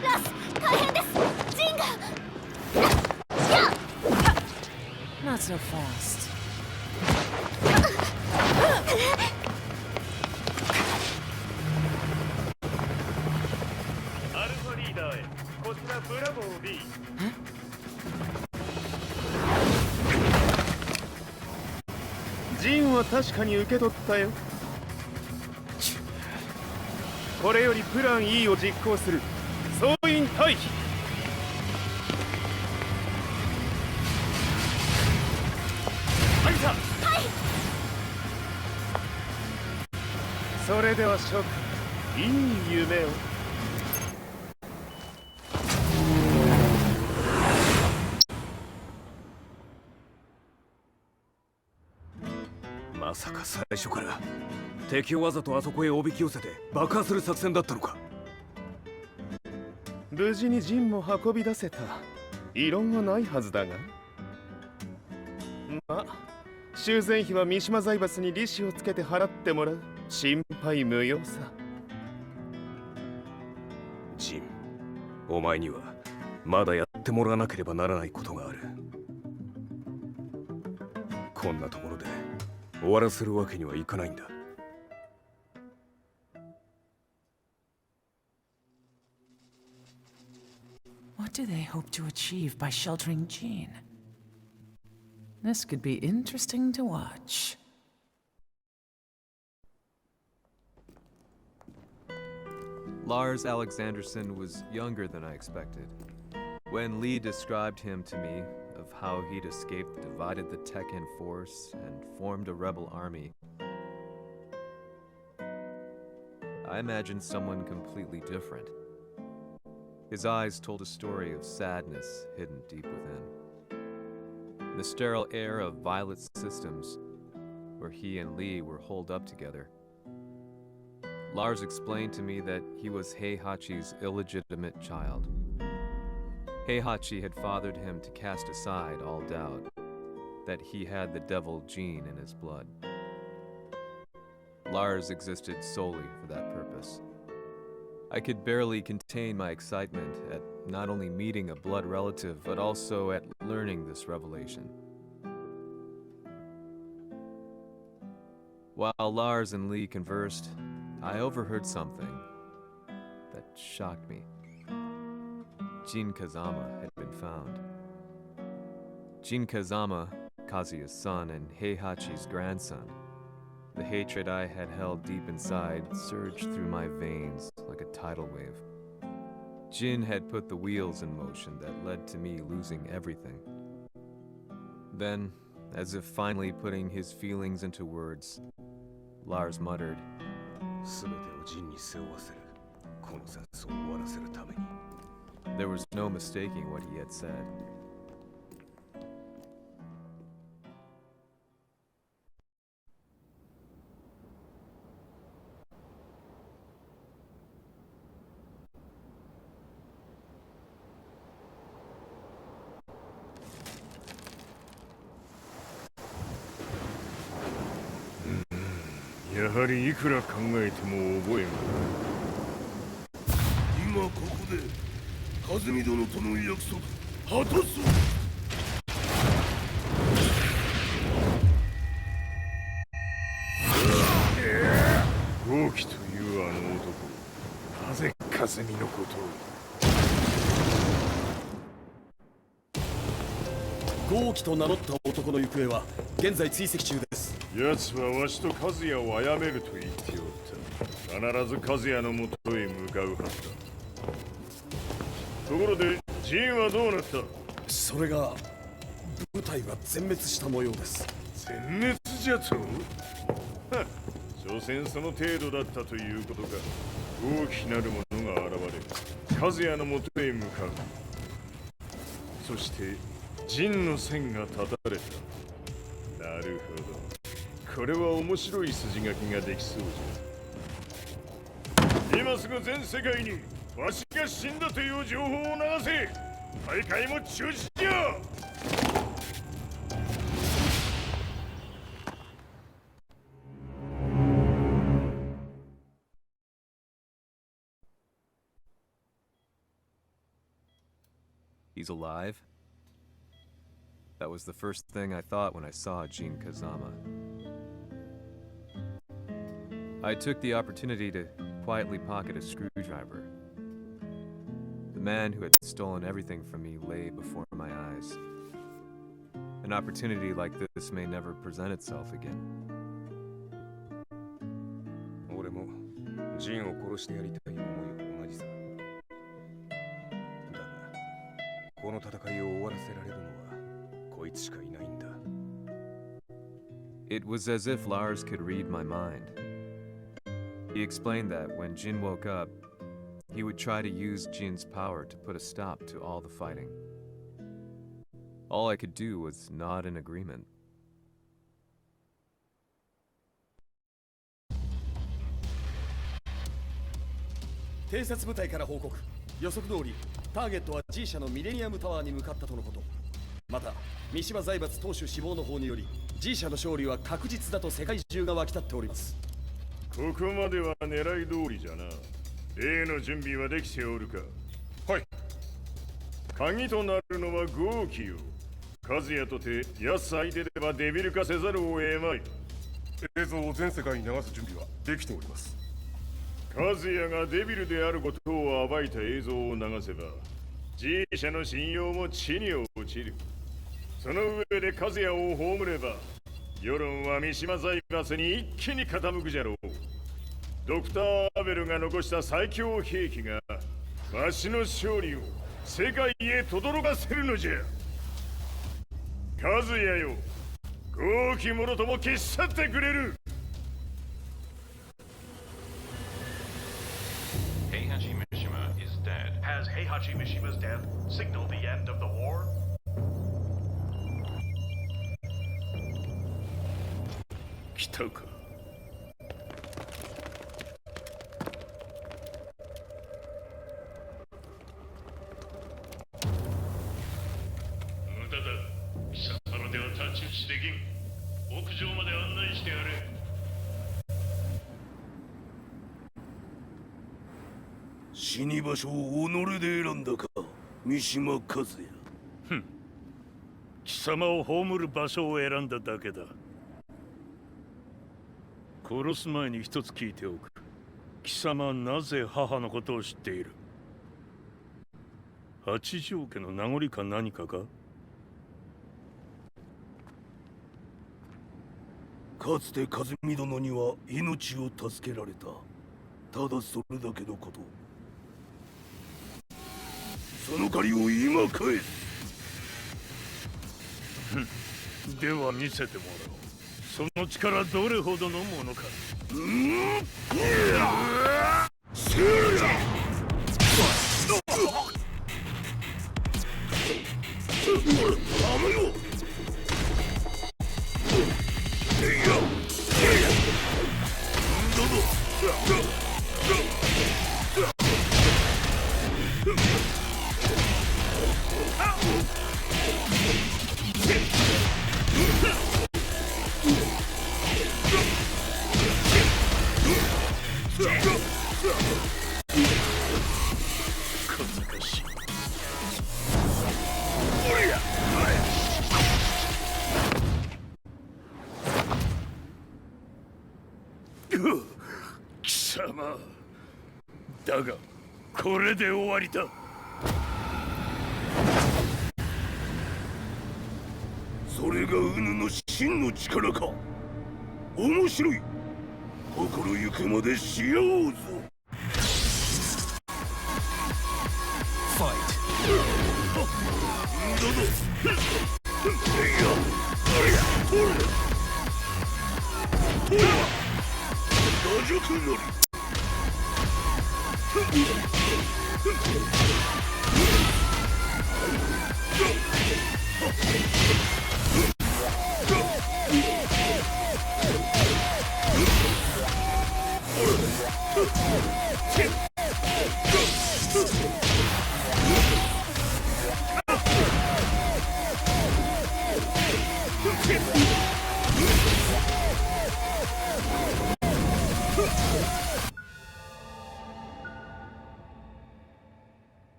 ラス、大変です。ジンが。Not so fast. アルファリーダーへ。こちらブラボー B。ジンは確かに受け取ったよ。これよりプラン E を実行する。総員退避。はい。それでは諸君、いい夢を。まさか最初から敵をわざとあそこへおびき寄せて爆破する作戦だったのか。無事にジンも運び出せた。異論はないはずだが。まあ、修繕費は三島財閥に利子をつけて払ってもらう。心配無用さ。ジン、お前にはまだやってもらわなければならないことがある。こんなところで終わらせるわけにはいかないんだ。What do they hope to achieve by sheltering Jean? This could be interesting to watch. Lars Alexanderson was younger than I expected. When Lee described him to me, of how he'd escaped, divided the Tekken force, and formed a rebel army, I imagined someone completely different. His eyes told a story of sadness hidden deep within. The sterile air of Violet Systems, where he and Lee were holed up together. Lars explained to me that he was Heihachi's illegitimate child. Heihachi had fathered him to cast aside all doubt that he had the devil gene in his blood. Lars existed solely for that purpose. I could barely contain my excitement at not only meeting a blood relative, but also at learning this revelation. While Lars and Lee conversed, I overheard something that shocked me. Jin Kazama had been found. Jin Kazama, Kazuya's son and Heihachi's grandson. The hatred I had held deep inside surged through my veins like a tidal wave. Jin had put the wheels in motion that led to me losing everything. Then, as if finally putting his feelings into words, Lars muttered, There was no mistaking what he had said. Hmm. やはりいくら考えても覚えがない。今ここで和美殿との約束果たそう。豪輝というあの男、なぜ和美のことを。豪輝と名乗った男の行方は現在追跡中です。奴はわしと和也を殺めると言っておった。必ず和也のもとへ向かうはずだ。ところでジンはどうなった？それが部隊が全滅した模様です。全滅じゃと？はっ、所詮その程度だったということか。大きなるものが現れ、和也のもとへ向かう。そしてジンの線が断たれた。なるほど。これは面白い筋書きができそうじゃ。今すぐ全世界にわしが死んだという情報を流せ。大会も中止じゃ。He's alive? That was the first thing I thought when I saw Jin Kazama. I took the opportunity to quietly pocket a screwdriver. The man who had stolen everything from me lay before my eyes. An opportunity like this may never present itself again. ジンを殺してやりたい思いは同じさ。だが、この戦いを終わらせられるのはこいつしかいないんだ。It was as if Lars could read my mind. He explained that when Jin woke up, he would try to use Jin's power to put a stop to all the fighting. All I could do was nod in agreement. 偵察部隊から報告。予測通りターゲットは G 社のミレニアムタワーに向かったとのこと。また三島財閥当主死亡の方により G 社の勝利は確実だと世界中が沸き立っております。ここまでは狙い通りじゃな。例の準備はできておるか。はい。鍵となるのは豪気よ。和也とて奴相手ではデビル化せざるを得まい。映像を全世界に流す準備はできております。和也がデビルであることを暴いた映像を流せば G 社の信用も地に落ちる。その上で和也を葬れば世論は三島財閥に一気に傾くじゃろう。ドクター・アベルが残した最強兵器がわしの勝利を世界へ轟かせるのじゃ。和也よ、豪気者とも消し去ってくれる。Heihachi Mishima is dead. Has Heihachi Mishima's death signaled the end of the war? 来たか。無駄だ。貴様らでは太刀打ちできん。屋上まで案内してやれ。死に場所を己で選んだか、三島和也。ふん。貴様を葬る場所を選んだだけだ。殺す前に一つ聞いておく。貴様はなぜ母のことを知っている？八条家の名残か何かか？かつて和美殿には命を助けられた。ただそれだけのこと。その借りを今返す。では見せてもらおう。その力どれほどのものか。貴様だがこれで終わりだ。それがウヌの真の力か。面白い。心ゆくまでしようぞ。ファイト。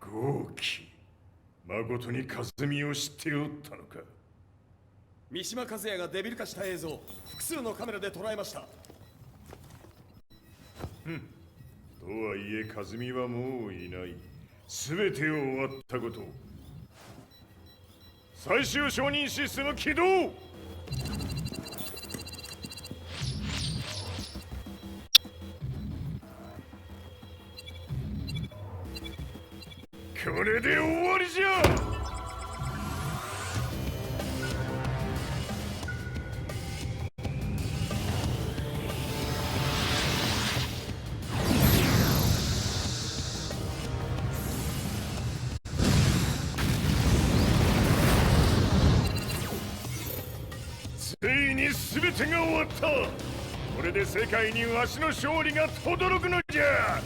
豪気、誠に和美を知っておったのか。三島和也がデビル化した映像、複数のカメラで捉えました。とはいえ和美はもういない。全てを終わったこと。最終承認システム起動。れで終わりじゃ。ついに全てが終わった。これで世界にわしの勝利が轟くのじゃ。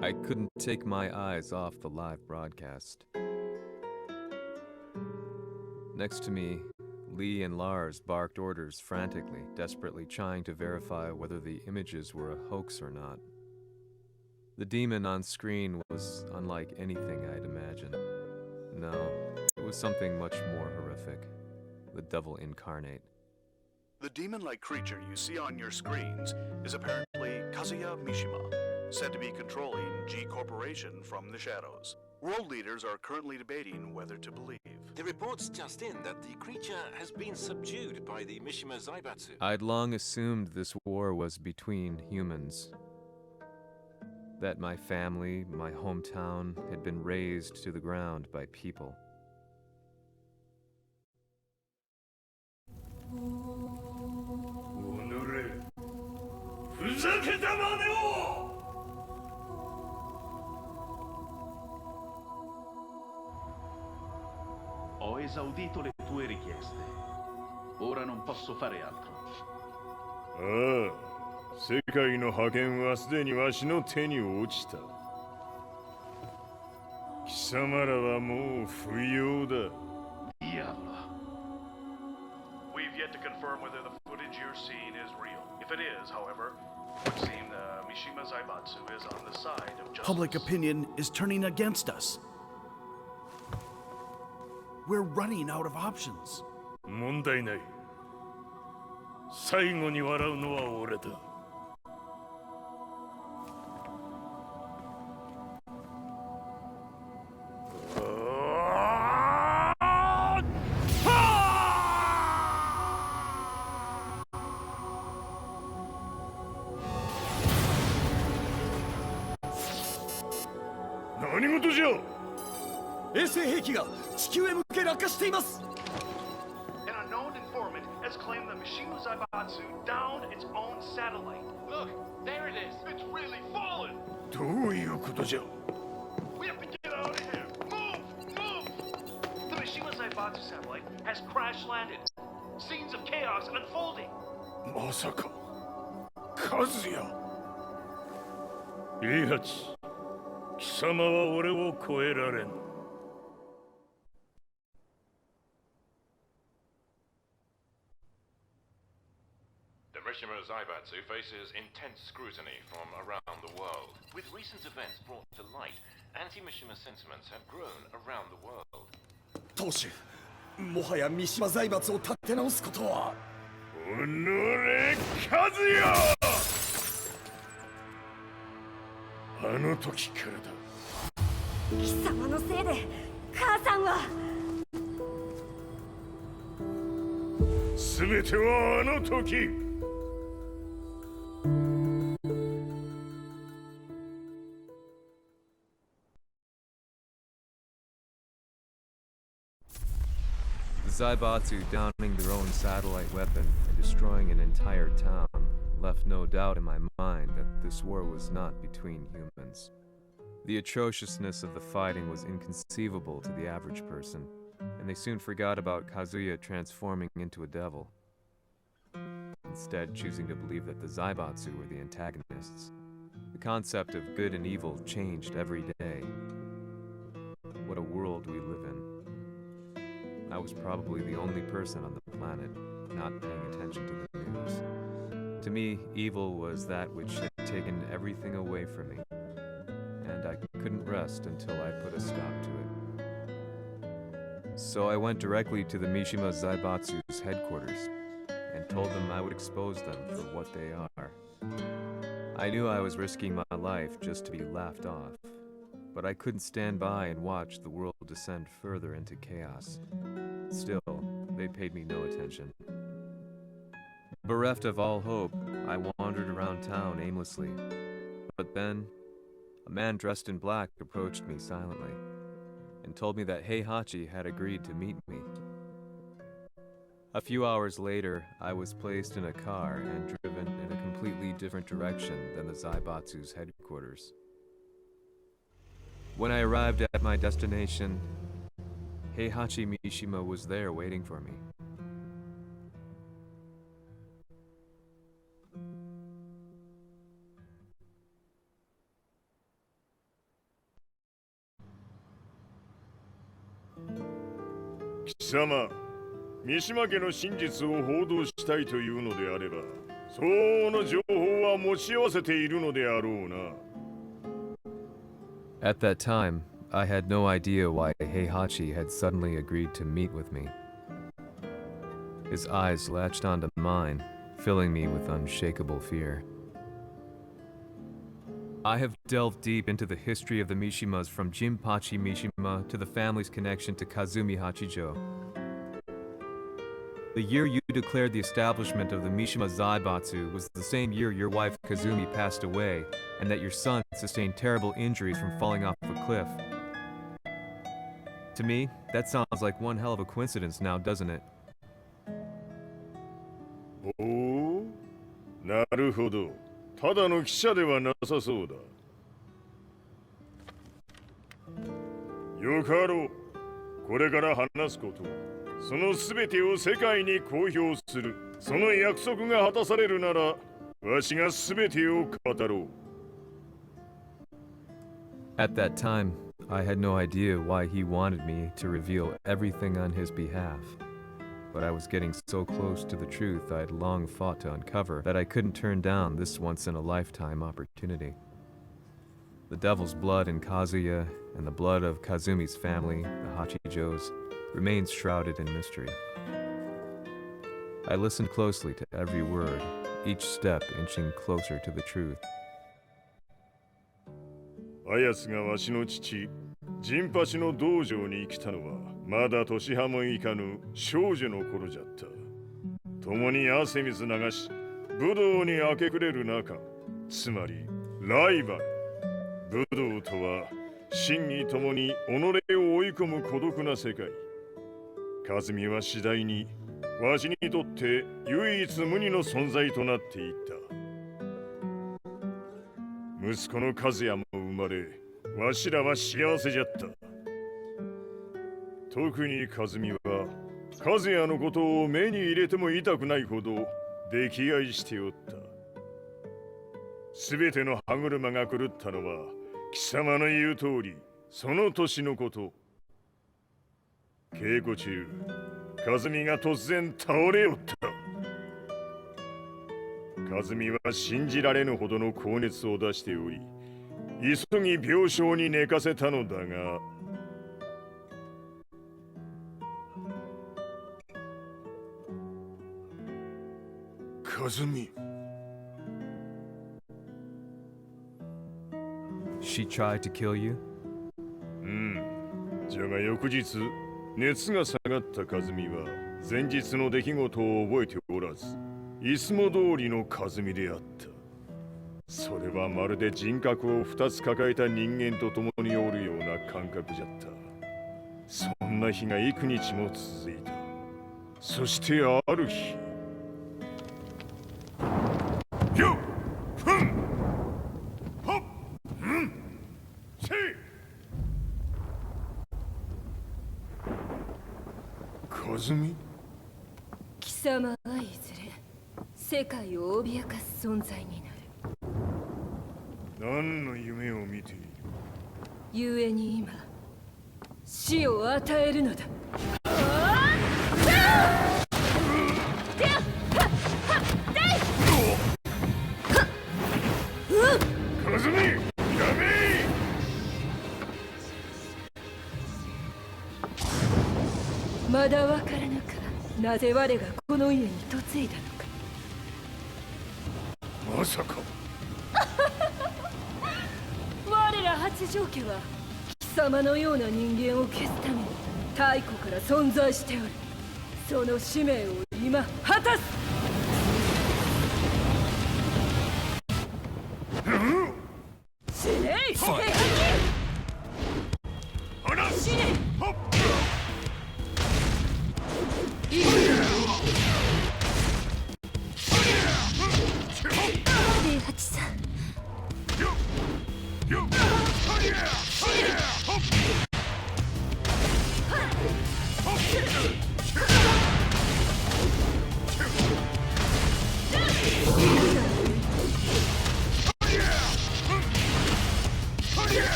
I couldn't take my eyes off the live broadcast. Next to me, Lee and Lars barked orders frantically, desperately trying to verify whether the images were a hoax or not. The demon on screen was unlike anything I'd imagined. No, it was something much more horrific. The devil incarnate. The demon-like creature you see on your screens is apparently Kazuya Mishima, said to be controlling G Corporation from the shadows. World leaders are currently debating whether to believe. The report's just in that the creature has been subdued by the Mishima Zaibatsu. I'd long assumed this war was between humans. That my family, my hometown, had been razed to the ground by people. Ho esaudito le tue richieste. Ora non posso fare altro. ああ、世界の覇権はすでにわしの手に落ちた。貴様らはもう不要だ。Diavolo. We've yet to confirm whether the footage you're seeing is real. If it is, however, it would seem the Mishima Zaibatsu is on the side of justice. Public opinion is turning against us. We're running out of options. 問題ない。最後に笑うのは俺だ。何事じゃ。衛星兵器が地球へ向け落下しています。 An unknown informant has claimed the Mishima Zaibatsu downed its own satellite. Look, there it is. It's really fallen. どういうことじゃ。We have to get out of here. Move! Move! The Mishima Zaibatsu satellite has crash landed. Scenes of chaos unfolding. まさか、カズヤ。イハチ、貴様は俺を超えられん。The Mishima Zaibatsu faces intense scrutiny from around the world. With recent events brought to light, anti-Mishima sentiments have grown around the world. 当主、もはや三島財閥を立て直すことは。おのれ、カズヤ。あの時からだ。貴様のせいで母さんは。全てはあの時。The Zaibatsu downing their own satellite weapon and destroying an entire town left no doubt in my mind that this war was not between humans. The atrociousness of the fighting was inconceivable to the average person, and they soon forgot about Kazuya transforming into a devil, instead choosing to believe that the Zaibatsu were the antagonists. The concept of good and evil changed every day. What a world we live in. I was probably the only person on the planet not paying attention to the news. To me, evil was that which had taken everything away from me, and I couldn't rest until I put a stop to it. So I went directly to the Mishima Zaibatsu's headquarters and told them I would expose them for what they are. I knew I was risking my life just to be laughed off, but I couldn't stand by and watch the world descend further into chaos. Still, they paid me no attention. Bereft of all hope, I wandered around town aimlessly. But then, a man dressed in black approached me silently and told me that Heihachi had agreed to meet me. A few hours later, I was placed in a car and driven in a completely different direction than the Zaibatsu's headquarters. When I arrived at my destination, Heihachi Mishima was there waiting for me. Kisama, 三島家の真実を報道したいというのであれば、相応の情報は持ち合わせているのであろうな。At that time, I had no idea why Heihachi had suddenly agreed to meet with me. His eyes latched onto mine, filling me with unshakable fear. I have delved deep into the history of the Mishimas from Jinpachi Mishima to the family's connection to Kazumi Hachijo. The year you declared the establishment of the Mishima Zaibatsu was the same year your wife Kazumi passed away, and that your son sustained terrible injuries from falling off a cliff. To me, that sounds like one hell of a coincidence now, doesn't it? おお、なるほど。ただの記者ではなさそうだ。よかろう。これから話すこと、そのすべてを世界に公表する。その約束が果たされるなら、わしがすべてを語ろう。At that time, I had no idea why he wanted me to reveal everything on his behalf. But I was getting so close to the truth I had long fought to uncover that I couldn't turn down this once-in-a-lifetime opportunity. The devil's blood in Kazuya and the blood of Kazumi's family, the Hachijos, remains shrouded in mystery. I listened closely to every word, each step inching closer to the truth. あやつがわしの父、陣八の道場に来たのは、まだ年端もいかぬ少女の頃じゃった。共に汗水流し、武道に明け暮れる中、つまりライバル。武道とは、真に共に己を追い込む孤独な世界。和美は次第に、わしにとって唯一無二の存在となっていった。息子の和也も生まれ、わしらは幸せじゃった。特に和美は、和也のことを目に入れても痛くないほど溺愛しておった。すべての歯車が狂ったのは、貴様の言う通り、その年のこと。稽古中、和美が突然倒れおった。和美は信じられぬほどの高熱を出しており、急ぎ病床に寝かせたのだが、和美。She tried to kill you? じゃが翌日、熱が下がった和美は、前日の出来事を覚えておらず、いつも通りの和美であった。それはまるで人格を2つ抱えた人間と共におるような感覚じゃった。そんな日が幾日も続いた。そしてある日、よっふんほっうんせい和美。貴様はいずれ世界を脅かす存在になる。何の夢を見ている？故に今死を与えるのだ。和美、やめ！まだわからぬか、なぜ我がこの家に嫁いだのか。まさか。我ら八条家は貴様のような人間を消すために太古から存在しておる。その使命を今果たす。こ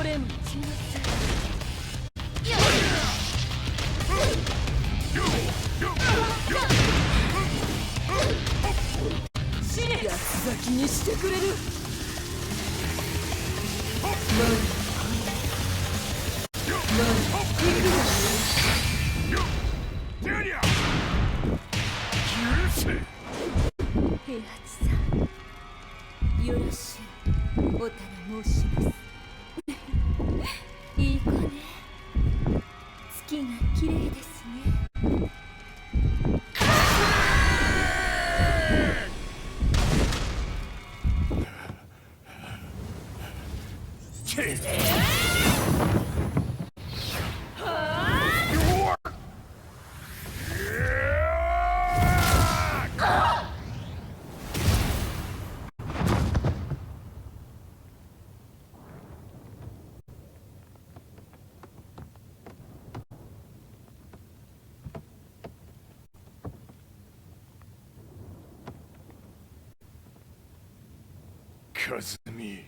れも血のせい。八つ咲きにしてくれる。平八さん、よろしゅうおたら申します。いい子ね。月が綺麗ですね。和美。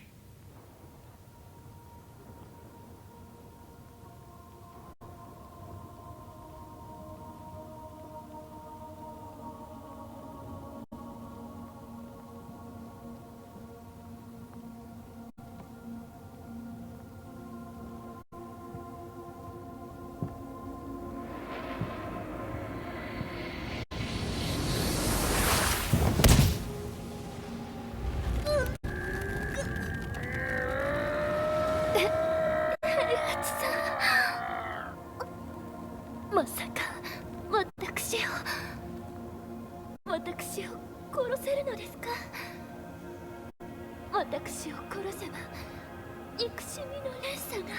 まさか私を殺せるのですか？私を殺せば憎しみの連鎖が。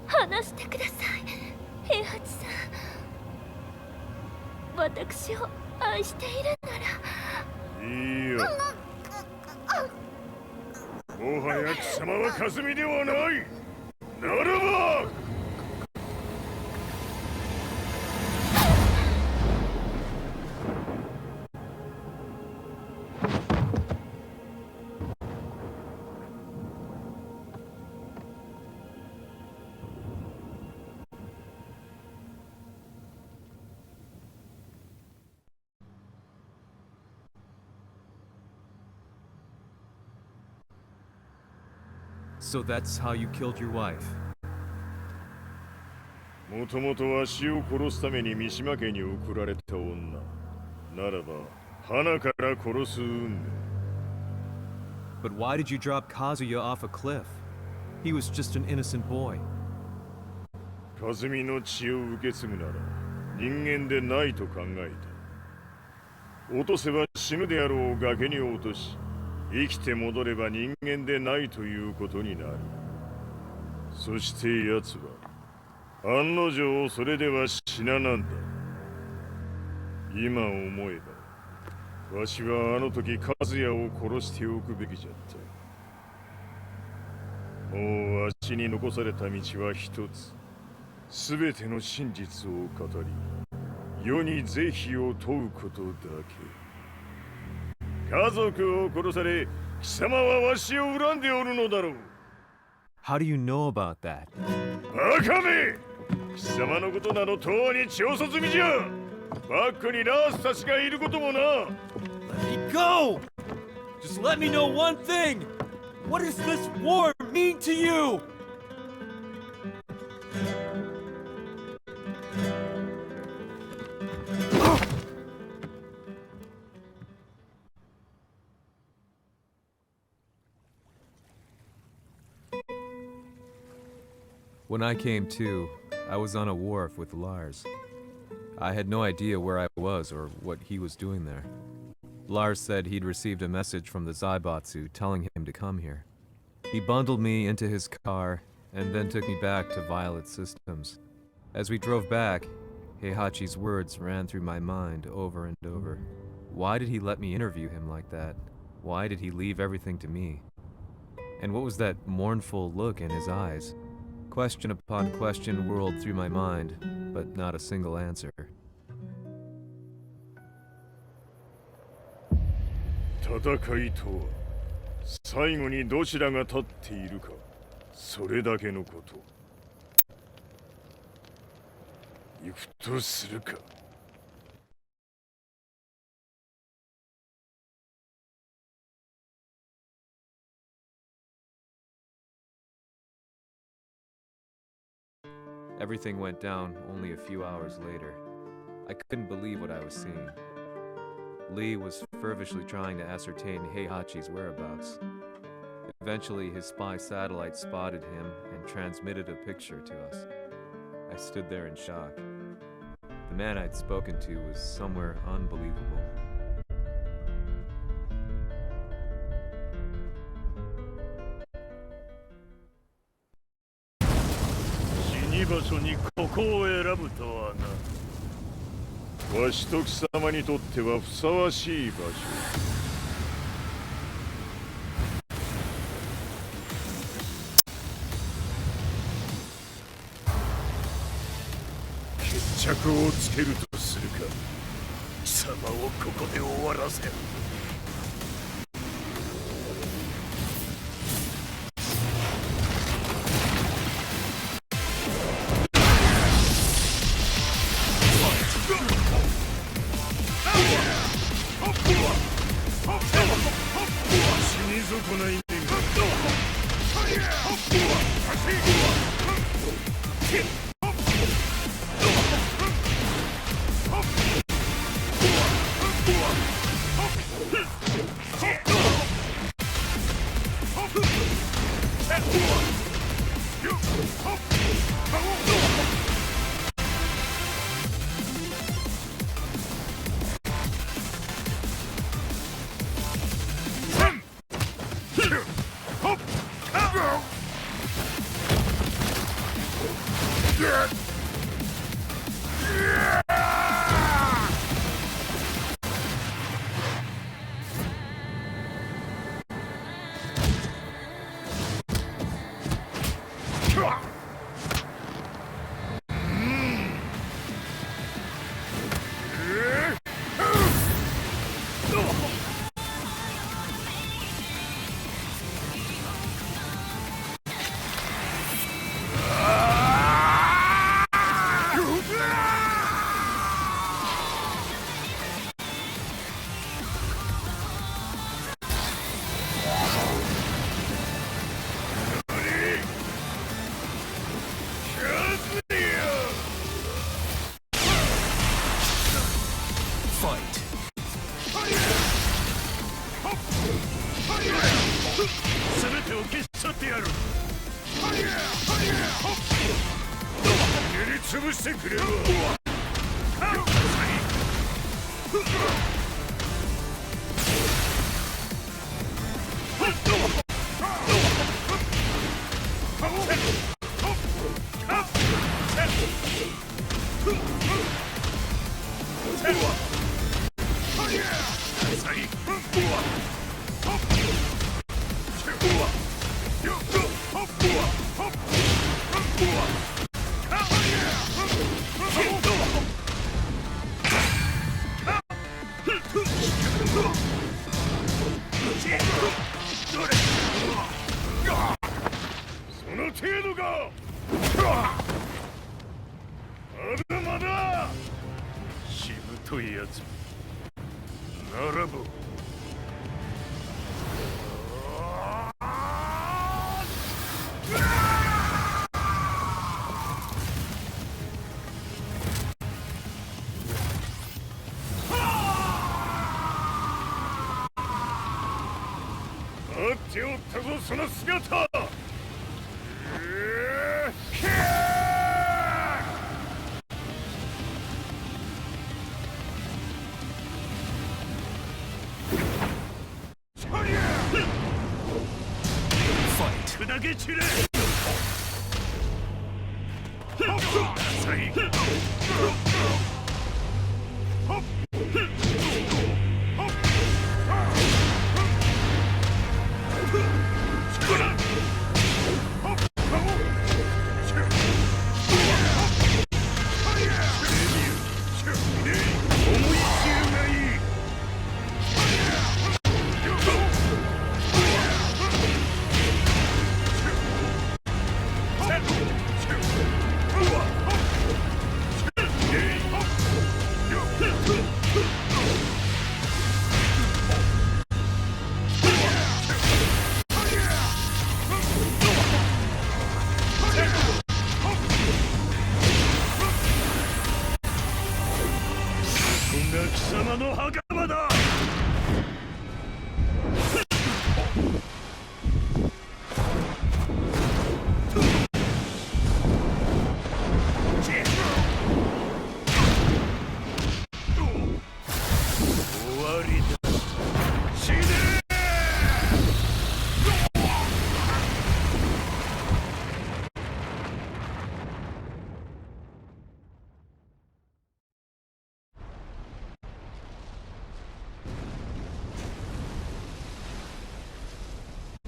話してください、平八さん。私を愛しているなら。いいよ。もはや貴様は和美ではない。ならばSo that's how you killed your wife. もともとわしを殺すために三島家に送られた女。ならば、花から殺す運命。But why did you drop Kazuya off a cliff? He was just an innocent boy. 和美の血を受け継ぐなら人間でないと考えた。落とせば死ぬであろう崖に落とし、生きて戻れば人間でないということになる。そして奴は案の定それでは死ななんだ。今思えばわしはあの時和也を殺しておくべきじゃった。もうわしに残された道は一つ。すべての真実を語り、世に是非を問うことだけ。家族を殺され、貴様はわしを恨んでおるのだろう。How do you know about that? バカめ！貴様のことなどとうに調査済みじゃ。バックにラースたちがいることもな。Let me go! Just let me know one thing! What does this war mean to you? When I came to, I was on a wharf with Lars. I had no idea where I was or what he was doing there. Lars said he'd received a message from the Zaibatsu telling him to come here. He bundled me into his car and then took me back to Violet Systems. As we drove back, Heihachi's words ran through my mind over and over. Why did he let me interview him like that? Why did he leave everything to me? And what was that mournful look in his eyes? Question upon question whirled through my mind, but not a single answer. 戦いとは最後にどちらが立っているかそれだけのこと。行くとするか。Everything went down only a few hours later. I couldn't believe what I was seeing. Lee was feverishly trying to ascertain Heihachi's whereabouts. Eventually, his spy satellite spotted him and transmitted a picture to us. I stood there in shock. The man I'd spoken to was somewhere unbelievable. 死場所にここを選ぶとはな。わしと貴様にとってはふさわしい場所。決着をつけるとするか。貴様をここで終わらせる。待っておったぞその姿。け散れ。貴様の袴だ。終わりだ。死ね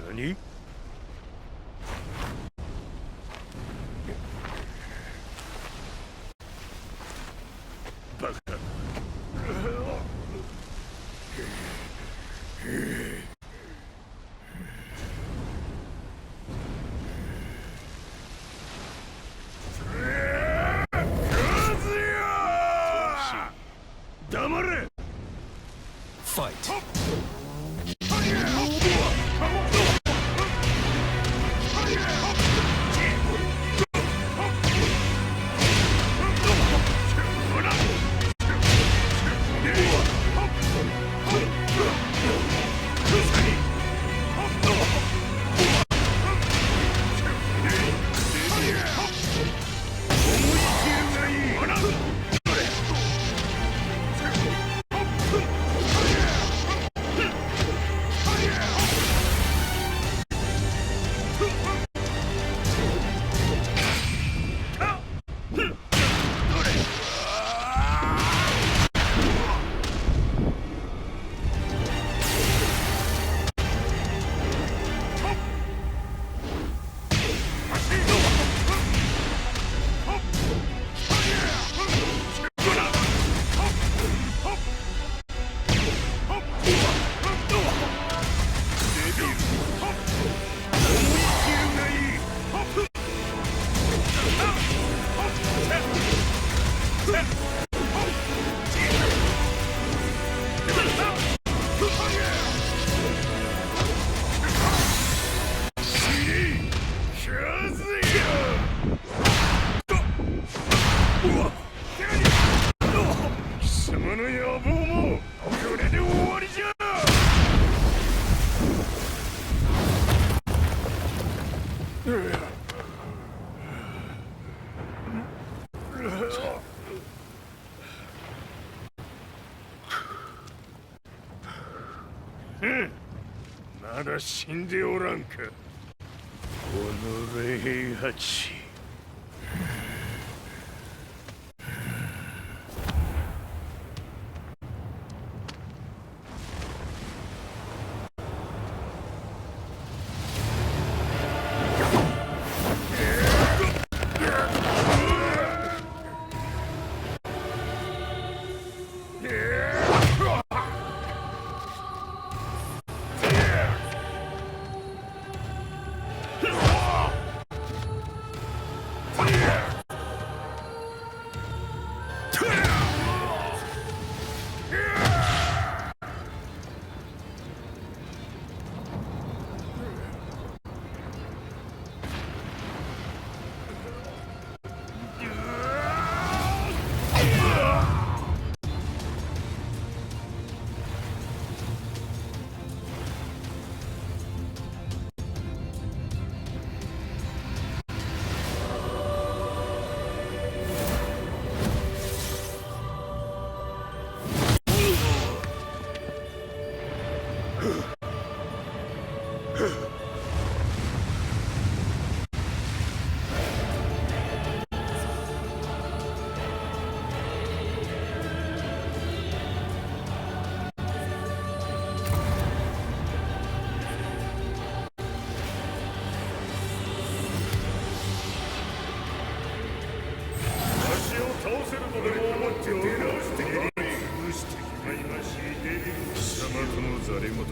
何？バカな。黙れ。Fight.貴様の野望もこれで終わりじゃ。まだ死んでおらんか。おのれ平八。誰事も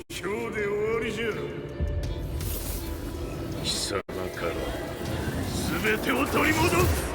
今日で終わりじゃ。貴様から全てを取り戻す。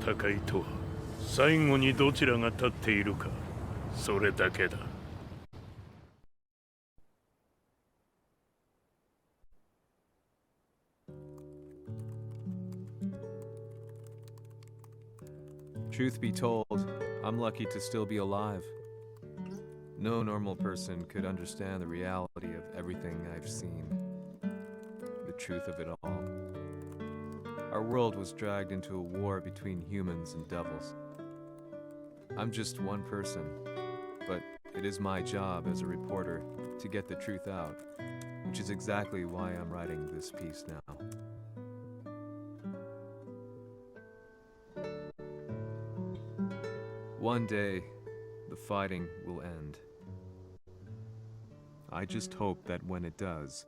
戦いとは最後にどちらが立っているか、それだけだ。Truth be told, I'm lucky to still be alive. No normal person could understand the reality of everything I've seen. The truth of it all. Our world was dragged into a war between humans and devils. I'm just one person, but it is my job as a reporter to get the truth out, which is exactly why I'm writing this piece now. One day, the fighting will end. I just hope that when it does,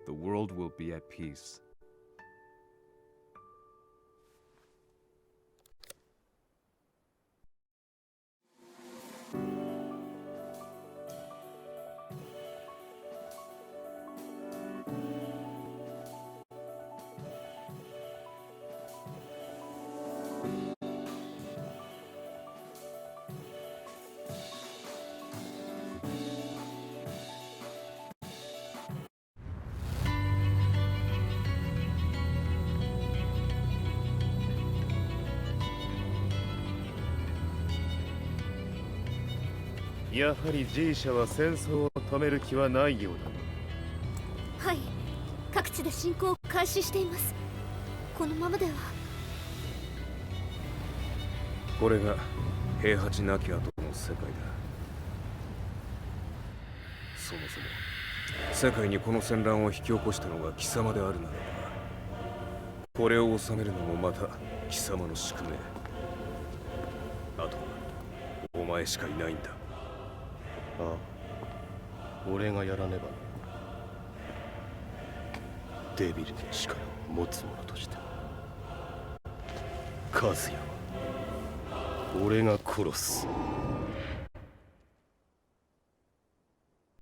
the world will be at peace. Yahari やはり G 社は戦争を止める気はないようだ。はい、各地で侵攻を開始しています。このままでは。これが平八なき後の世界だ。そもそも世界にこの戦乱を引き起こしたのが貴様であるならば、これを収めるのもまた貴様の宿命。あとはお前しかいないんだ。ああ、俺がやらねばな。デビルの力を持つ者として和也は俺が殺す。